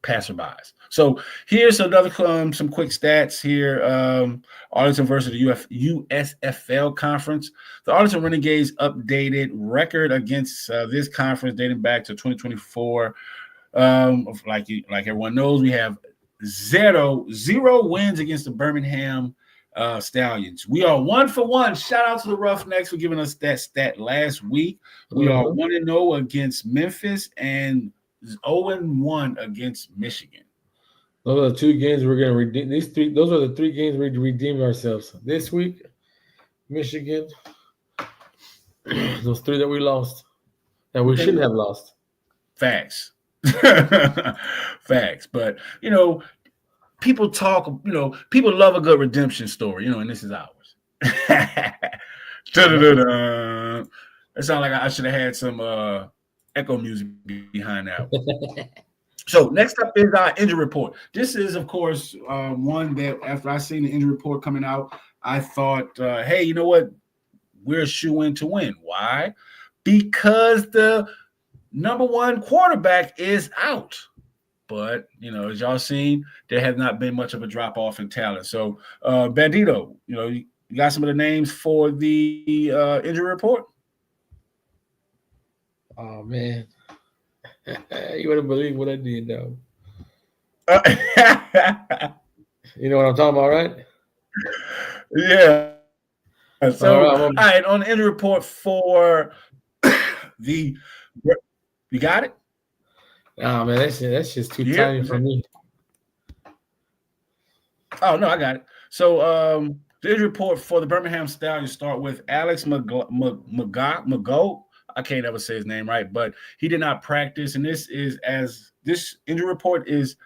passerbys. So here's another some quick stats here. Arlington versus the USFL conference. The Arlington Renegades updated record against this conference dating back to 2024. Like everyone knows, we have zero wins against the Birmingham Stallions. We are 1-for-1. Shout out to the Roughnecks for giving us that stat last week. We are 1-0 against Memphis and 0-1 against Michigan. Those are the 2 games we're going to redeem. Those are the 3 games we redeemed ourselves. This week, Michigan. Those 3 that we lost, and we shouldn't have lost. Facts. Facts. But people talk. People love a good redemption story. And this is ours. That sounds like I should have had some echo music behind that one. So next up is our injury report. This is, of course, one that after I seen the injury report coming out, I thought, hey, you know what? We're a shoe-in to win. Why? Because the number 1 quarterback is out. But, as y'all seen, there has not been much of a drop-off in talent. So, Bandito, you got some of the names for the injury report? Oh, man. You wouldn't believe what I did, though. You know what I'm talking about, right? Yeah. So, all right, on the injury report for you got it? Oh, man, that's just too tiny for me. Oh no, I got it. So the injury report for the Birmingham Stallions start with Alex McGough. I can't ever say his name right, but he did not practice, and this injury report is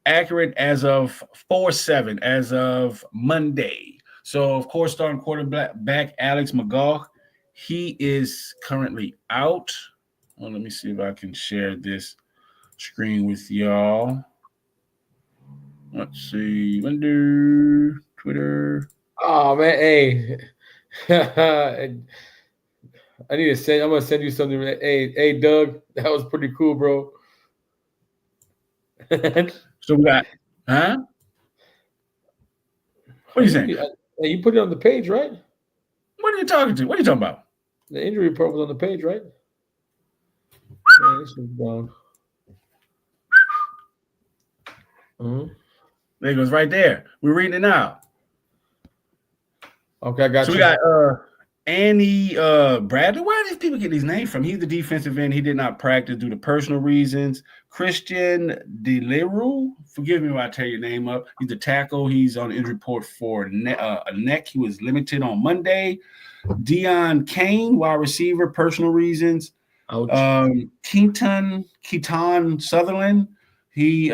accurate as of 4/7, as of Monday. So of course, starting quarterback Alex McGough, he is currently out. Well, let me see if I can share this screen with y'all. Let's see. Window, Twitter. Oh man, hey. I need to send. I'm gonna send you something. Hey, Doug, that was pretty cool, bro. So we got, huh? What are you saying? Hey, you put it on the page, right? What are you talking to? What are you talking about? The injury report was on the page, right? Man, this is down. There it goes, right there. We're reading it now. Okay, I got so you. We got Andy Bradley. Where do these people get these names from? He's the defensive end. He did not practice due to personal reasons. Christian DeLeroux. Forgive me if I tear your name up. He's the tackle. He's on the injury report for a neck. He was limited on Monday. Deion Kane, wide receiver, personal reasons. Keaton Sutherland. He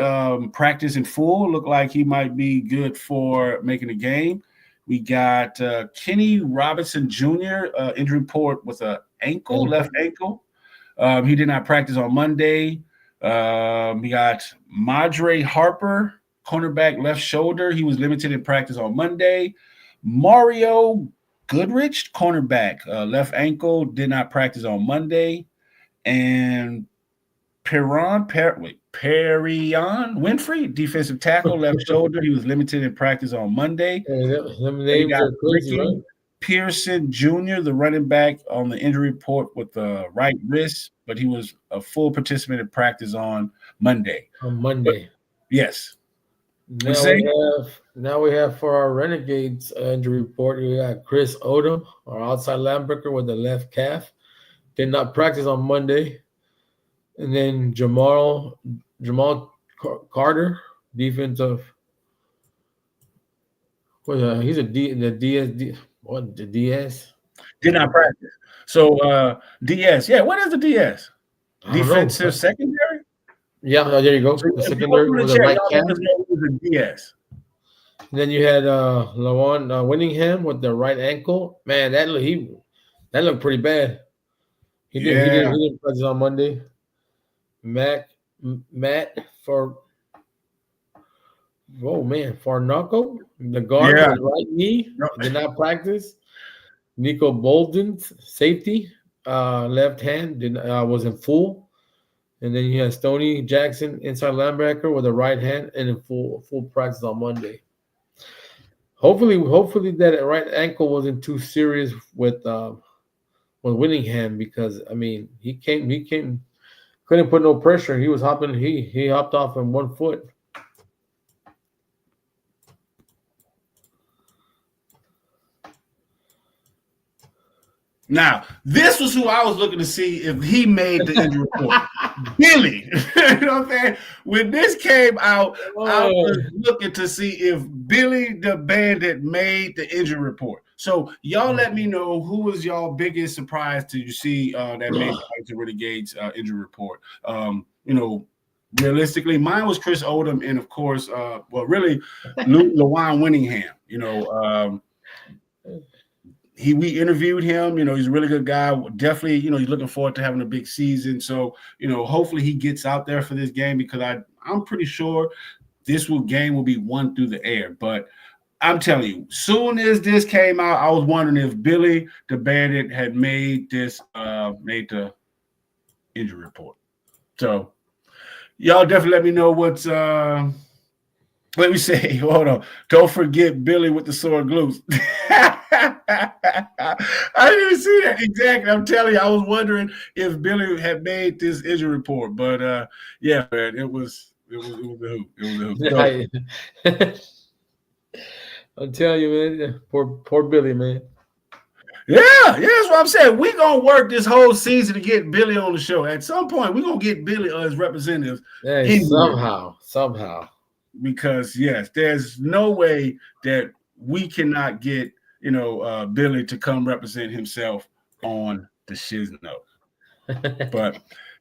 practiced in full. Looked like he might be good for making the game. We got Kenny Robinson Jr. Injury report with a left ankle. He did not practice on Monday. We got Madre Harper, cornerback, left shoulder. He was limited in practice on Monday. Mario Goodrich, cornerback, left ankle, did not practice on Monday. And Perion Winfrey, defensive tackle, left shoulder. He was limited in practice on Monday. Names are crazy, right? Pearson Jr., the running back, on the injury report with the right wrist, but he was a full participant in practice on Monday. Yes. Now we have for our Renegades injury report, we got Chris Odom, our outside linebacker with the left calf. Did not practice on Monday. And then Jamal Carter, defensive. Well, he's the DS? Did not practice. So DS. Yeah, what is the DS? Defensive secondary? Yeah, there you go. So the secondary with the right calf. The DS. And then you had Lawan Winningham with the right ankle. Man, that looked pretty bad. He didn't practice on Monday. Matt Farnaco, the guard with the right knee, did not practice. Nico Bolden, safety, left hand, was in full. And then you have Stoney Jackson, inside linebacker, with a right hand and in full practice on Monday. Hopefully that right ankle wasn't too serious with Winningham, because I mean he came couldn't put no pressure. He was hopping. He hopped off on 1 foot. Now, this was who I was looking to see if he made the injury report. Billy. You know what I'm saying? When this came out, I was looking to see if Billy the Bandit made the injury report. So y'all let me know who was y'all biggest surprise to you see that made the Arlington Renegades injury report. Realistically, mine was Chris Odom and, of course, really Lawan Winningham. We interviewed him. He's a really good guy. Definitely, he's looking forward to having a big season. So, hopefully he gets out there for this game, because I'm pretty sure this game will be won through the air. But I'm telling you, soon as this came out, I was wondering if Billy the Bandit had made the injury report. So y'all definitely let me know what's let me say, hold on. Don't forget Billy with the sore glutes. I didn't even see that exactly. I'm telling you, I was wondering if Billy had made this injury report. But yeah, man, it was a hoop. It was a hoop. I'm telling you, man, poor Billy, man. Yeah, that's what I'm saying. We're going to work this whole season to get Billy on the show. At some point, we're going to get Billy as representative. Hey, somehow. because yes, there's no way that we cannot get Billy to come represent himself on the Shizno. But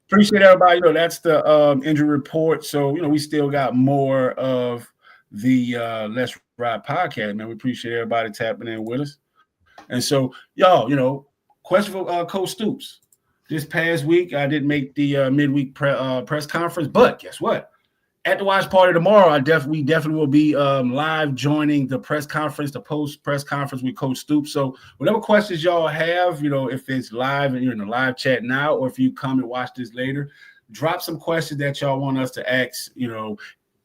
appreciate everybody. That's the injury report. So we still got more of the Let's Ride podcast, man. We appreciate everybody tapping in with us. And so, y'all, question for Coach Stoops. This past week, I didn't make the midweek press conference, but guess what? At the watch party tomorrow, we definitely will be live joining the press conference, the post press conference with Coach Stoops. So whatever questions y'all have, if it's live and you're in the live chat now, or if you come and watch this later, drop some questions that y'all want us to ask,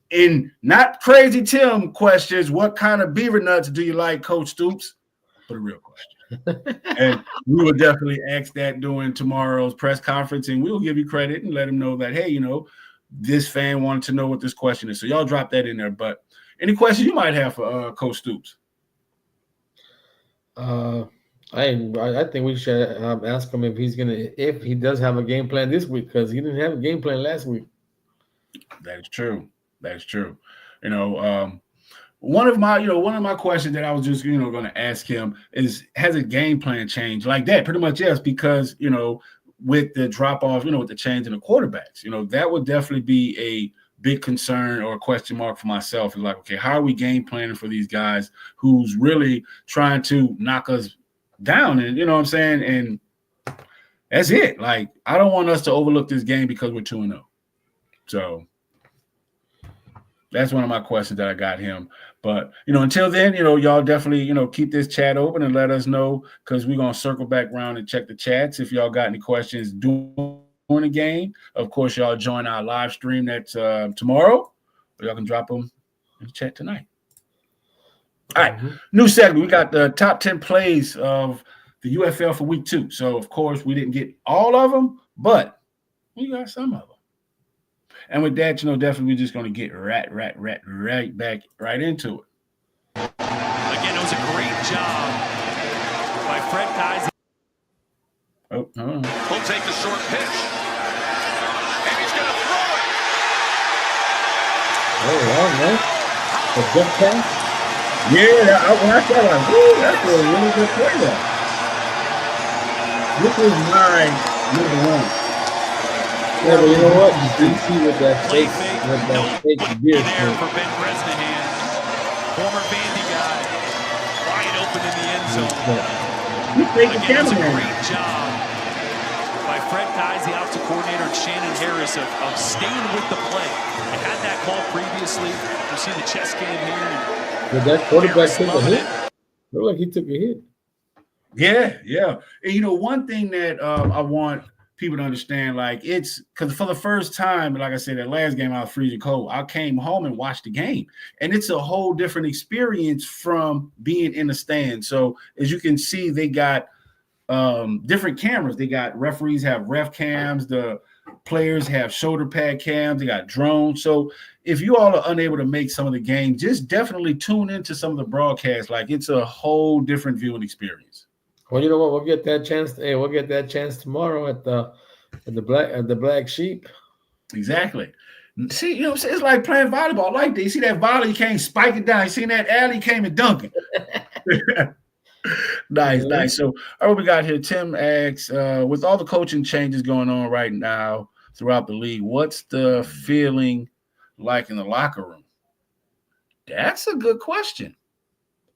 in not crazy Tim questions. What kind of beaver nuts do you like, Coach Stoops? But a real question. And we will definitely ask that during tomorrow's press conference, and we'll give you credit and let them know that, hey, this fan wanted to know what this question is. So y'all drop that in there. But any questions you might have for Coach Stoops? I think we should ask him if he does have a game plan this week, because he didn't have a game plan last week. That is true. One of my questions that I was just going to ask him is, has a game plan changed like that? Pretty much yes, because with the drop off, with the change in the quarterbacks, that would definitely be a big concern or a question mark for myself. Is like, okay, how are we game planning for these guys who's really trying to knock us down? And you know what I'm saying? And that's it. Like, I don't want us to overlook this game because we're 2-0. So that's one of my questions that I got him. But, until then, y'all definitely, keep this chat open and let us know, because we're going to circle back around and check the chats. If y'all got any questions during the game, of course, y'all join our live stream that's tomorrow, or y'all can drop them in the chat tonight. All right, New segment. We got the top 10 plays of the UFL for week 2. So, of course, we didn't get all of them, but we got some of them. And with that, definitely we're just going to get right back right into it. Again, it was a great job by Fred Kaiser. He'll take the short pitch. And he's going to throw it. Oh, wow, man. A good pass? Yeah, when I saw that, that's a really good play there. This is my number one. Yeah, but you know what? DC with that fake beard. There for Ben Bresnahan, former Vandy guy, wide open in the end zone. Again, it was a great job by Fred Kais, the offensive coordinator, and Shannon Harris of staying with the play. They had that call previously. You see the chest game here. Did that quarterback take a hit? Looked like he took a hit. Yeah. And one thing that I want people to understand, like, it's because for the first time, like I said, that last game I was freezing cold. I came home and watched the game, and it's a whole different experience from being in the stand. So as you can see, they got different cameras. They got referees have ref cams, the players have shoulder pad cams, they got drones. So if you all are unable to make some of the game, just definitely tune into some of the broadcasts. Like, it's a whole different viewing experience. Well, you know what? We'll get that chance. Hey, we'll get that chance tomorrow at the Black Sheep. Exactly. See, it's like playing volleyball. Like that. You see that volley, you can't spike it down. You see that alley, you came and dunk it. Nice. So, what we got here? Tim asks, with all the coaching changes going on right now throughout the league, what's the feeling like in the locker room? That's a good question.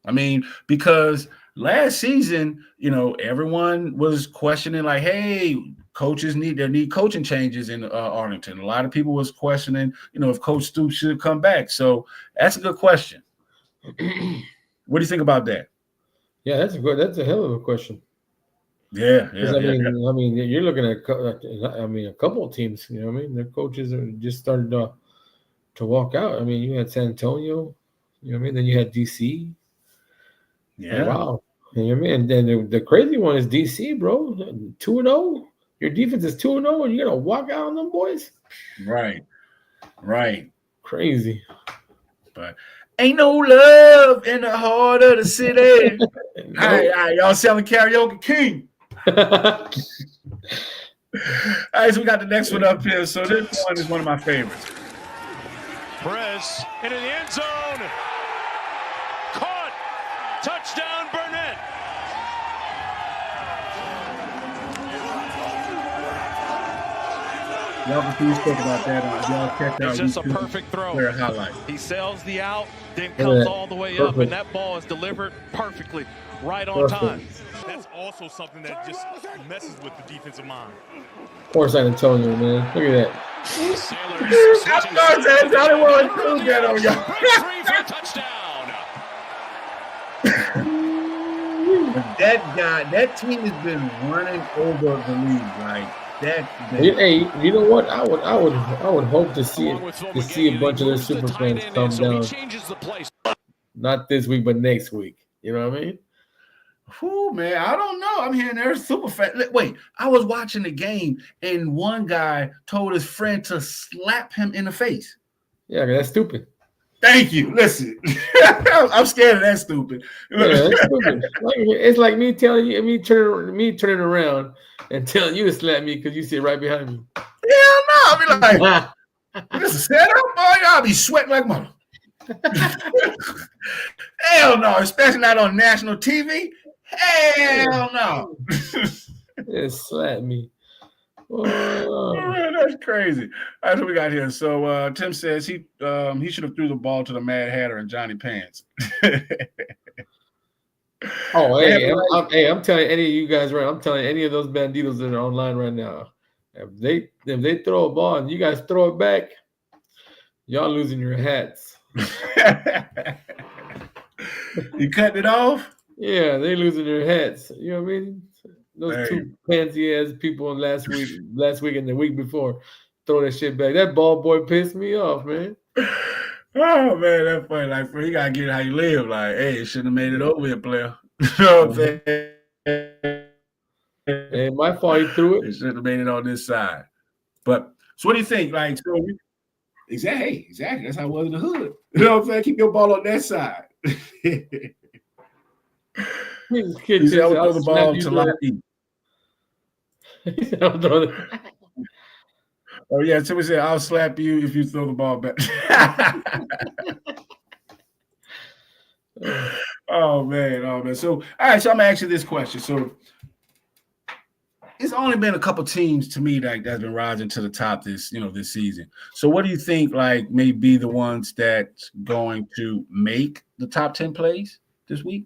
I mean, because last season, everyone was questioning, like, hey, coaches need coaching changes in Arlington. A lot of people was questioning, if Coach Stoops should come back. So that's a good question. What do you think about that? Yeah, that's a hell of a question. Yeah. I mean, you're looking at, a couple of teams. Their coaches are just started to walk out. I mean, you had San Antonio. Then you had DC. Yeah. Wow. And then the crazy one is DC, bro. 2-0. Your defense is 2-0, and you're gonna walk out on them boys. Right. Crazy. But ain't no love in the heart of the city. All right, y'all selling karaoke king. All right, so we got the next one up here. So this one is one of my favorites. Perez into the end zone. Caught. Touchdown, Burnett. Y'all can please talk about that. Y'all check out It's just a YouTube perfect throw. player highlight. He sails the out, then comes all the way up, and that ball is delivered perfectly, right on time. That's also something that just messes with the defensive mind. Poor San Antonio, man. Look at that. Sailors I'm sorry, San Antonio won't include that on y'all. breaks free for a touchdown. That guy, that team has been running over the league. Like that. Hey, you know what? I would hope to see a bunch of their super fans come down. Not this week, but next week. You know what I mean? Whew, man, I don't know. I'm hearing they're super fat. Wait, I was watching the game, and one guy told his friend to slap him in the face. Yeah, that's stupid. Thank you. Listen, I'm scared of that stupid. Yeah, that's stupid. It's like me telling you, me turning around and telling you to slap me because you sit right behind me. Hell no! I'll be like, this is set up, boy. I'll be sweating like mother. Hell no, especially not on national TV. Hell no. Yeah, slap me. Oh. Man, that's crazy. That's what we got here. So Tim says he should have threw the ball to the Mad Hatter and Johnny Pants. Oh, hey, I'm telling any of you guys right. I'm telling any of those banditos that are online right now. If they throw a ball and you guys throw it back, y'all losing your hats. You cutting it off? Yeah, they losing their hats. You know what I mean? Those two pansy ass people last week and the week before throw that shit back. That ball boy pissed me off, man. Oh man, that's funny. Like, you gotta get how you live. Like, hey, you shouldn't have made it over here, player. You know what I'm saying? Hey, my fault he threw it. They shouldn't have made it on this side. But so what do you think? Like, so exactly. That's how it was in the hood. You know what I'm saying? Keep your ball on that side. He said, I would throw the ball to Lockheed. Oh yeah, somebody said I'll slap you if you throw the ball back. Oh man. So all right, so I'm gonna ask you this question. So it's only been a couple teams to me that's been rising to the top this season. So what do you think like may be the ones that's going to make the top 10 plays this week?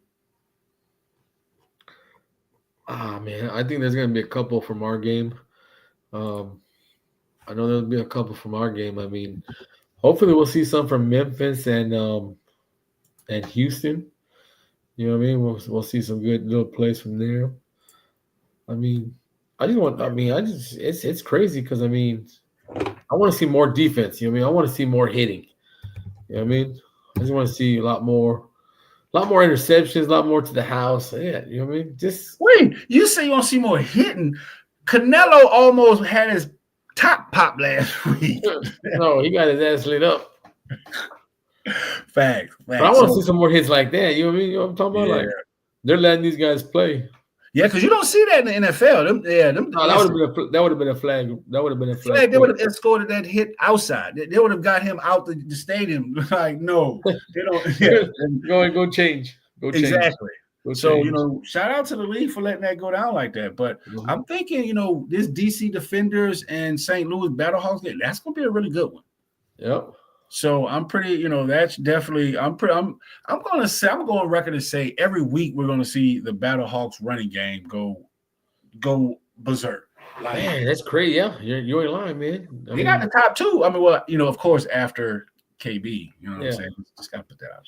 Man, I think there's going to be a couple from our game. I know there'll be a couple from our game. I mean, hopefully we'll see some from Memphis and Houston. You know what I mean? We'll see some good little plays from there. I mean, it's crazy because I mean, I want to see more defense. You know what I mean? I want to see more hitting. You know what I mean? I just want to see a lot more interceptions, a lot more to the house. Yeah, you know what I mean? Just wait, you say you want to see more hitting? Canelo almost had his top pop last week. No, he got his ass lit up. Facts. But I want to see some more hits like that. You know what I mean? You know what I'm talking about? Yeah. Like they're letting these guys play. Yeah, because you don't see that in the NFL. That would have been a flag. That would have been a flag. They would have escorted that hit outside. They would have got him out the stadium. Like, no, they don't. Yeah. Go change. Exactly. Go So, change. shout out to the league for letting that go down like that. But I'm thinking, this DC Defenders and St. Louis Battlehawks game, that's going to be a really good one. Yep. So I'm pretty, that's definitely, I'm going on record to say every week we're going to see the Battlehawks running game go berserk. Like, man, that's crazy. Yeah, you're in line, man. They got the top two. I mean, well, of course, after KB, you know what I'm saying? Just got to put that out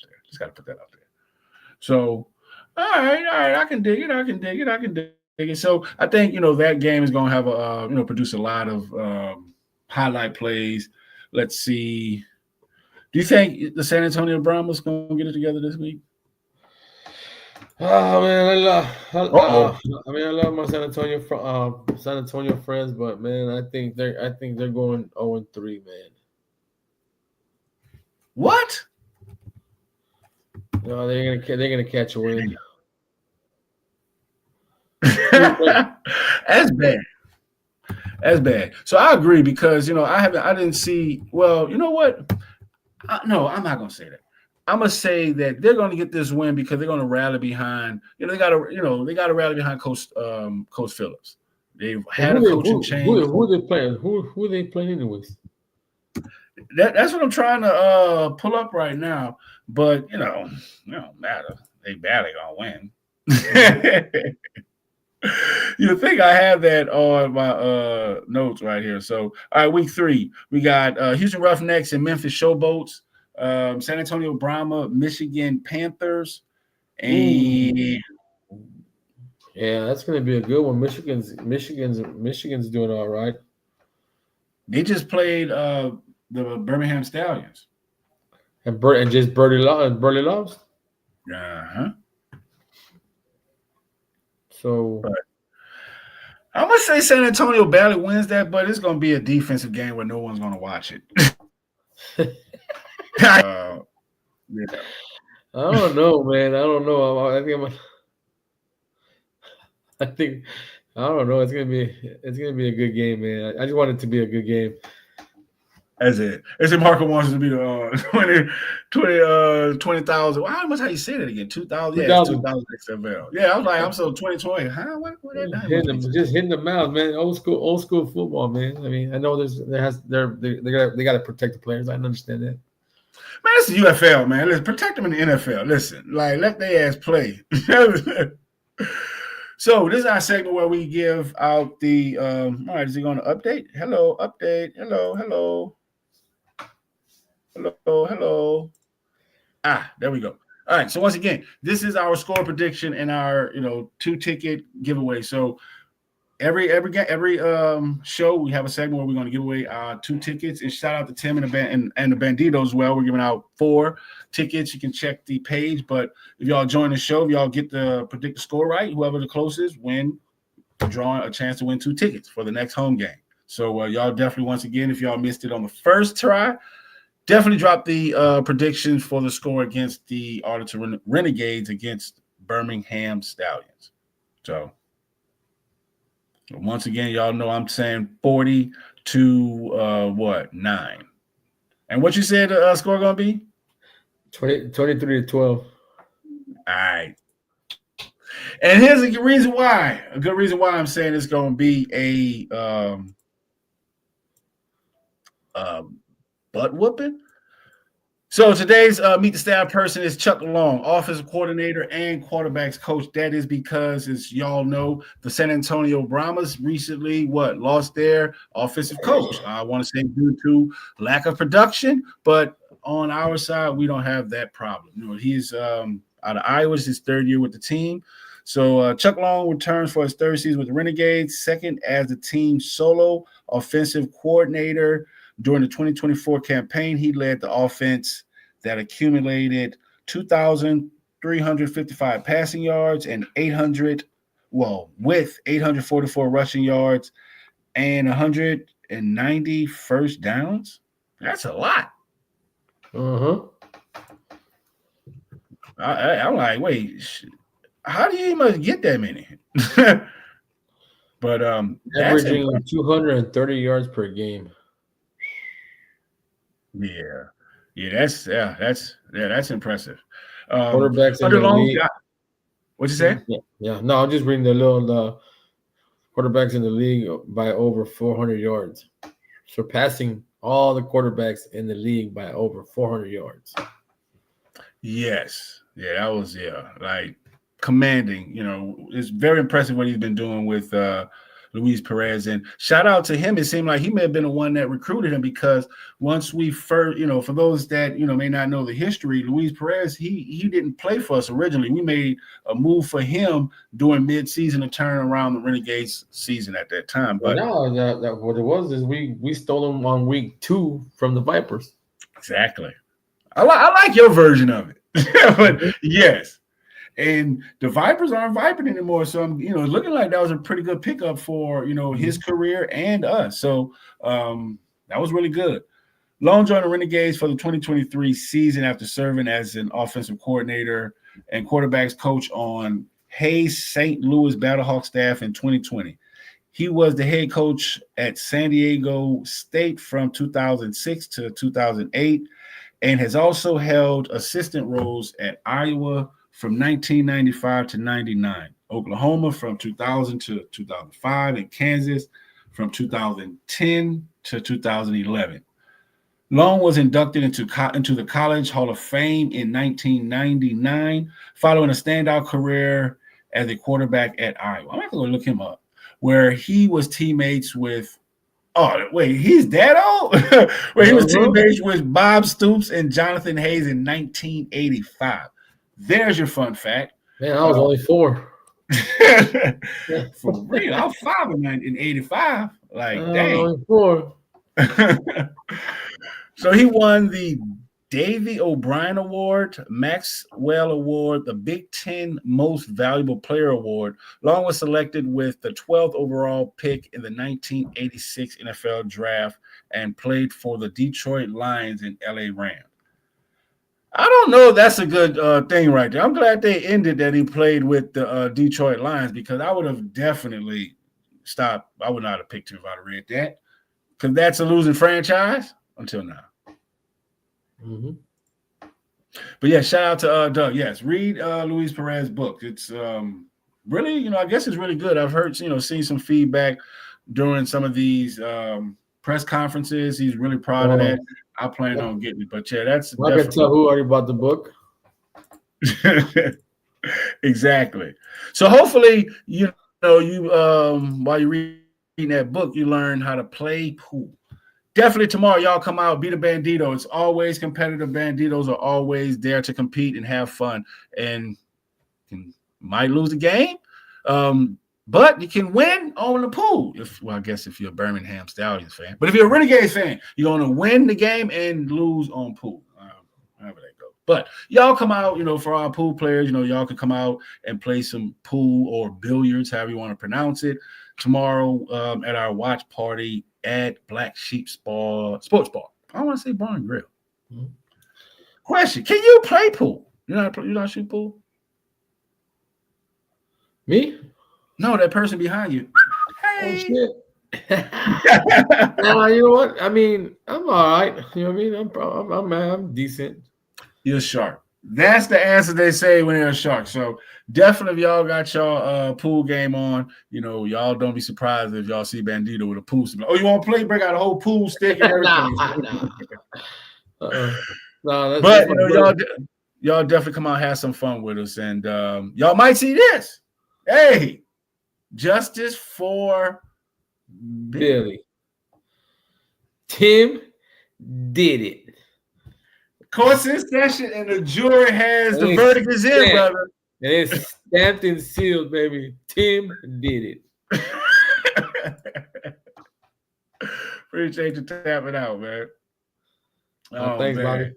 there. So, all right. I can dig it. So I think, that game is going to have produce a lot of highlight plays. Let's see. Do you think the San Antonio Brahmas going to get it together this week? Oh man, I love my San Antonio friends, but man, I think they're going 0-3, man. What? No, they're gonna catch a win. That's bad. So I agree because I didn't see. Well, you know what? No, I'm not going to say that. I'm going to say that they're going to get this win because they're going to rally behind. They got to rally behind Coach Phillips. They've had a coaching change. Who they playing? Who they playing anyways? That's what I'm trying to pull up right now. But it don't matter. They badly gonna win. You think I have that on my notes right here. So, all right, week 3, we got Houston Roughnecks and Memphis Showboats, San Antonio Brahmas, Michigan Panthers, and yeah, that's gonna be a good one. Michigan's doing all right. They just played the Birmingham Stallions. And just Burley lost. Uh-huh. So I'm gonna say San Antonio barely wins that, but it's gonna be a defensive game where no one's gonna watch it. Yeah. I don't know, man. I don't know. I don't know. It's gonna be a good game, man. I just want it to be a good game. That's it. As if Marco wants it to be the 20,000. How much? How you say that again? 2,000. Yeah, 2,000 XFL. Yeah, I was like, I'm so 2020. Huh? What just hitting the mouth, man. Old school football, man. I mean, I know they got to protect the players. I understand that. Man, it's the UFL, man. Let's protect them in the NFL. Listen, like let their ass play. So this is our segment where we give out the all right, is he going to update? Hello, update. Hello. There we go. All right. So once again, this is our score prediction and our 2-ticket giveaway. So every show we have a segment where we're going to give away 2 tickets. And shout out to Tim and the Banditos as well. We're giving out 4 tickets. You can check the page. But if y'all join the show, if y'all get the predict the score right, whoever the closest win, drawing a chance to win 2 tickets for the next home game. So y'all definitely, once again, if y'all missed it on the first try, definitely drop the predictions for the score against the Arlington Renegades against Birmingham Stallions. So once again, y'all know I'm saying 40 to 9. And what you said the score going to be? 23-12. All right. And here's a good reason why. A good reason why I'm saying it's going to be a butt whooping. So today's Meet the Staff person is Chuck Long, offensive coordinator and quarterbacks coach. That is because, as y'all know, the San Antonio Brahmas recently lost their offensive coach. I want to say due to lack of production, but on our side, we don't have that problem. He's out of Iowa. It's his 3rd year with the team. So Chuck Long returns for his 3rd season with the Renegades, 2nd as the team's solo offensive coordinator. During the 2024 campaign, he led the offense that accumulated 2,355 passing yards and 844 rushing yards and 190 first downs. That's a lot. Uh-huh. I'm like, wait, how do you even get that many? But averaging 230 yards per game. Yeah, that's impressive. Quarterbacks in the league. What'd you say? Yeah. No, I'm just reading the quarterbacks in the league by over 400 yards, surpassing all the quarterbacks in the league by over 400 yards. Yes. Yeah, that was like commanding. It's very impressive what he's been doing with Luis Perez, and shout out to him. It seemed like he may have been the one that recruited him, because once we first, for those that may not know the history, Luis Perez, he didn't play for us originally. We made a move for him during mid-season to turn around the Renegades season at that time. But no, what it was is we stole him on week 2 from the Vipers. Exactly. I like your version of it, but yes. And the Vipers aren't Viping anymore, so I'm, looking like that was a pretty good pickup for his career and us. So that was really good. Long joined the Renegades for the 2023 season after serving as an offensive coordinator and quarterbacks coach on Hayes St. Louis Battlehawk staff in 2020. He was the head coach at San Diego State from 2006 to 2008. and has also held assistant roles at Iowa from 1995 to 99, Oklahoma from 2000 to 2005, and Kansas from 2010 to 2011. Long was inducted into the College Hall of Fame in 1999, following a standout career as a quarterback at Iowa. I'm going to go look him up, where he was teammates with he's that old? Where he was teammates with Bob Stoops and Jonathan Hayes in 1985. There's your fun fact. Man, I was only 4. For real, I was 5 in 85. Like, dang. Only 4. So he won the Davy O'Brien Award, Maxwell Award, the Big Ten Most Valuable Player Award. Long was selected with the 12th overall pick in the 1986 NFL Draft and played for the Detroit Lions and LA Rams. I don't know if that's a good thing right there. I'm glad they ended that he played with the Detroit Lions, because I would have definitely stopped. I would not have picked him if I'd have read that, because that's a losing franchise until now. Mm-hmm. But yeah, shout out to Doug. Yes, read Luis Perez's book. It's really, I guess it's really good. I've heard, seen some feedback during some of these press conferences. He's really proud of that. I plan on getting it. But yeah, that's I can tell who already bought the book. Exactly. So hopefully, you while you're reading that book, you learn how to play pool. Definitely tomorrow, y'all come out, be the Bandito. It's always competitive. Banditos are always there to compete and have fun. And you might lose the game, but you can win on the pool. I guess if you're a Birmingham Stallions fan. But if you're a Renegades fan, you're going to win the game and lose on pool. However that goes. But y'all come out, for our pool players, y'all can come out and play some pool or billiards, however you want to pronounce it, tomorrow at our watch party at Black Sheep Sports Bar. I don't want to say bar and grill. Mm-hmm. Question: can you play pool? You not shoot pool? Me? No, that person behind you. Hey. Oh, shit. You know what? I mean, I'm all right. You know what I mean? I'm decent. You're sharp. That's the answer they say when they're a shark. So definitely, if y'all got y'all pool game on, y'all don't be surprised if y'all see Bandito with a pool stick. Oh, you want to play? Break out a whole pool stick and everything. But y'all definitely come out and have some fun with us, and y'all might see this. Hey, justice for Billy. Tim did it. Court's in session, and the jury has the verdict is in, brother. And it's stamped and sealed, baby. Tim did it. Appreciate you tapping out, man. Thanks, man. Bobby.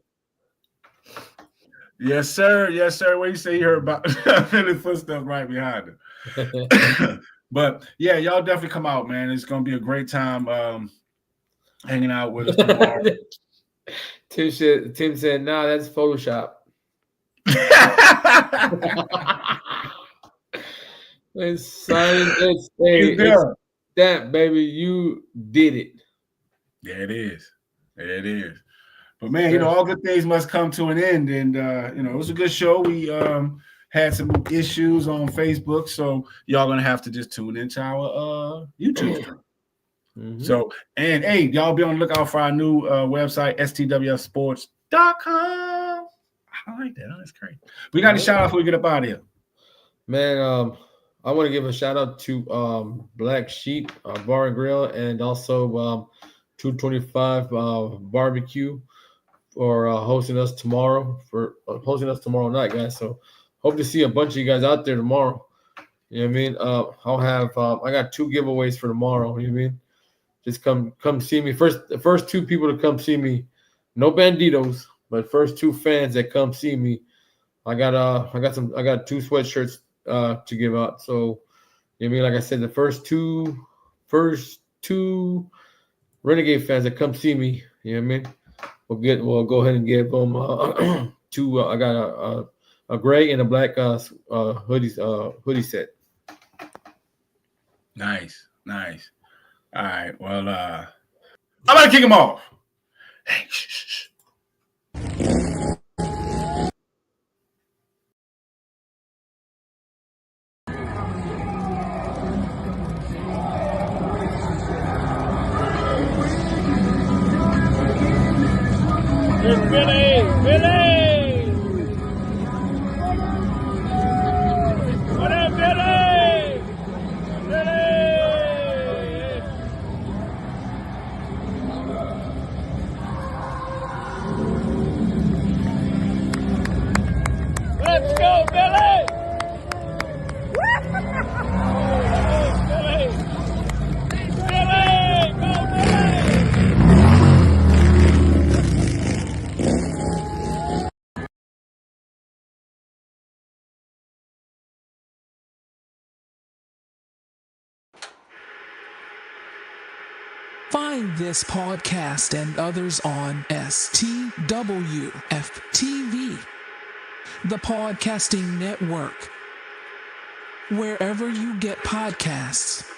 Yes, sir. Yes, sir. What do you say you heard about Philly footsteps right behind him? But yeah, y'all definitely come out, man. It's gonna be a great time hanging out with us tomorrow. Tim said, "Nah, that's Photoshop." It's that, baby. You did it. Yeah, it is. It is. But man, all good things must come to an end, and it was a good show. We had some issues on Facebook, so y'all gonna have to just tune into our YouTube stream. Mm-hmm. So, and hey, y'all be on the lookout for our new website, stwsports.com. I like that. That's great. We got a shout out before we get up out of here. Man, I want to give a shout out to Black Sheep Bar and Grill, and also 225 Barbecue for hosting us tomorrow night, guys. So hope to see a bunch of you guys out there tomorrow. You know what I mean? I'll have I got 2 giveaways for tomorrow. You know what I mean? Just come see me. The first 2 people to come see me, no banditos, but first 2 fans that come see me. I got 2 sweatshirts to give out. So you know what I mean? Like I said, the first two Renegade fans that come see me, you know what I mean? We'll go ahead and give them 2. I got a gray and a black hoodie set. Nice. All right. Well, I'm about to kick him off. Hey, shh. Billy! Billy! What up, Billy? Billy! Let's go, Billy! Billy! Billy! Go, Billy! Find this podcast and others on STWFTV, the Podcasting Network, wherever you get podcasts.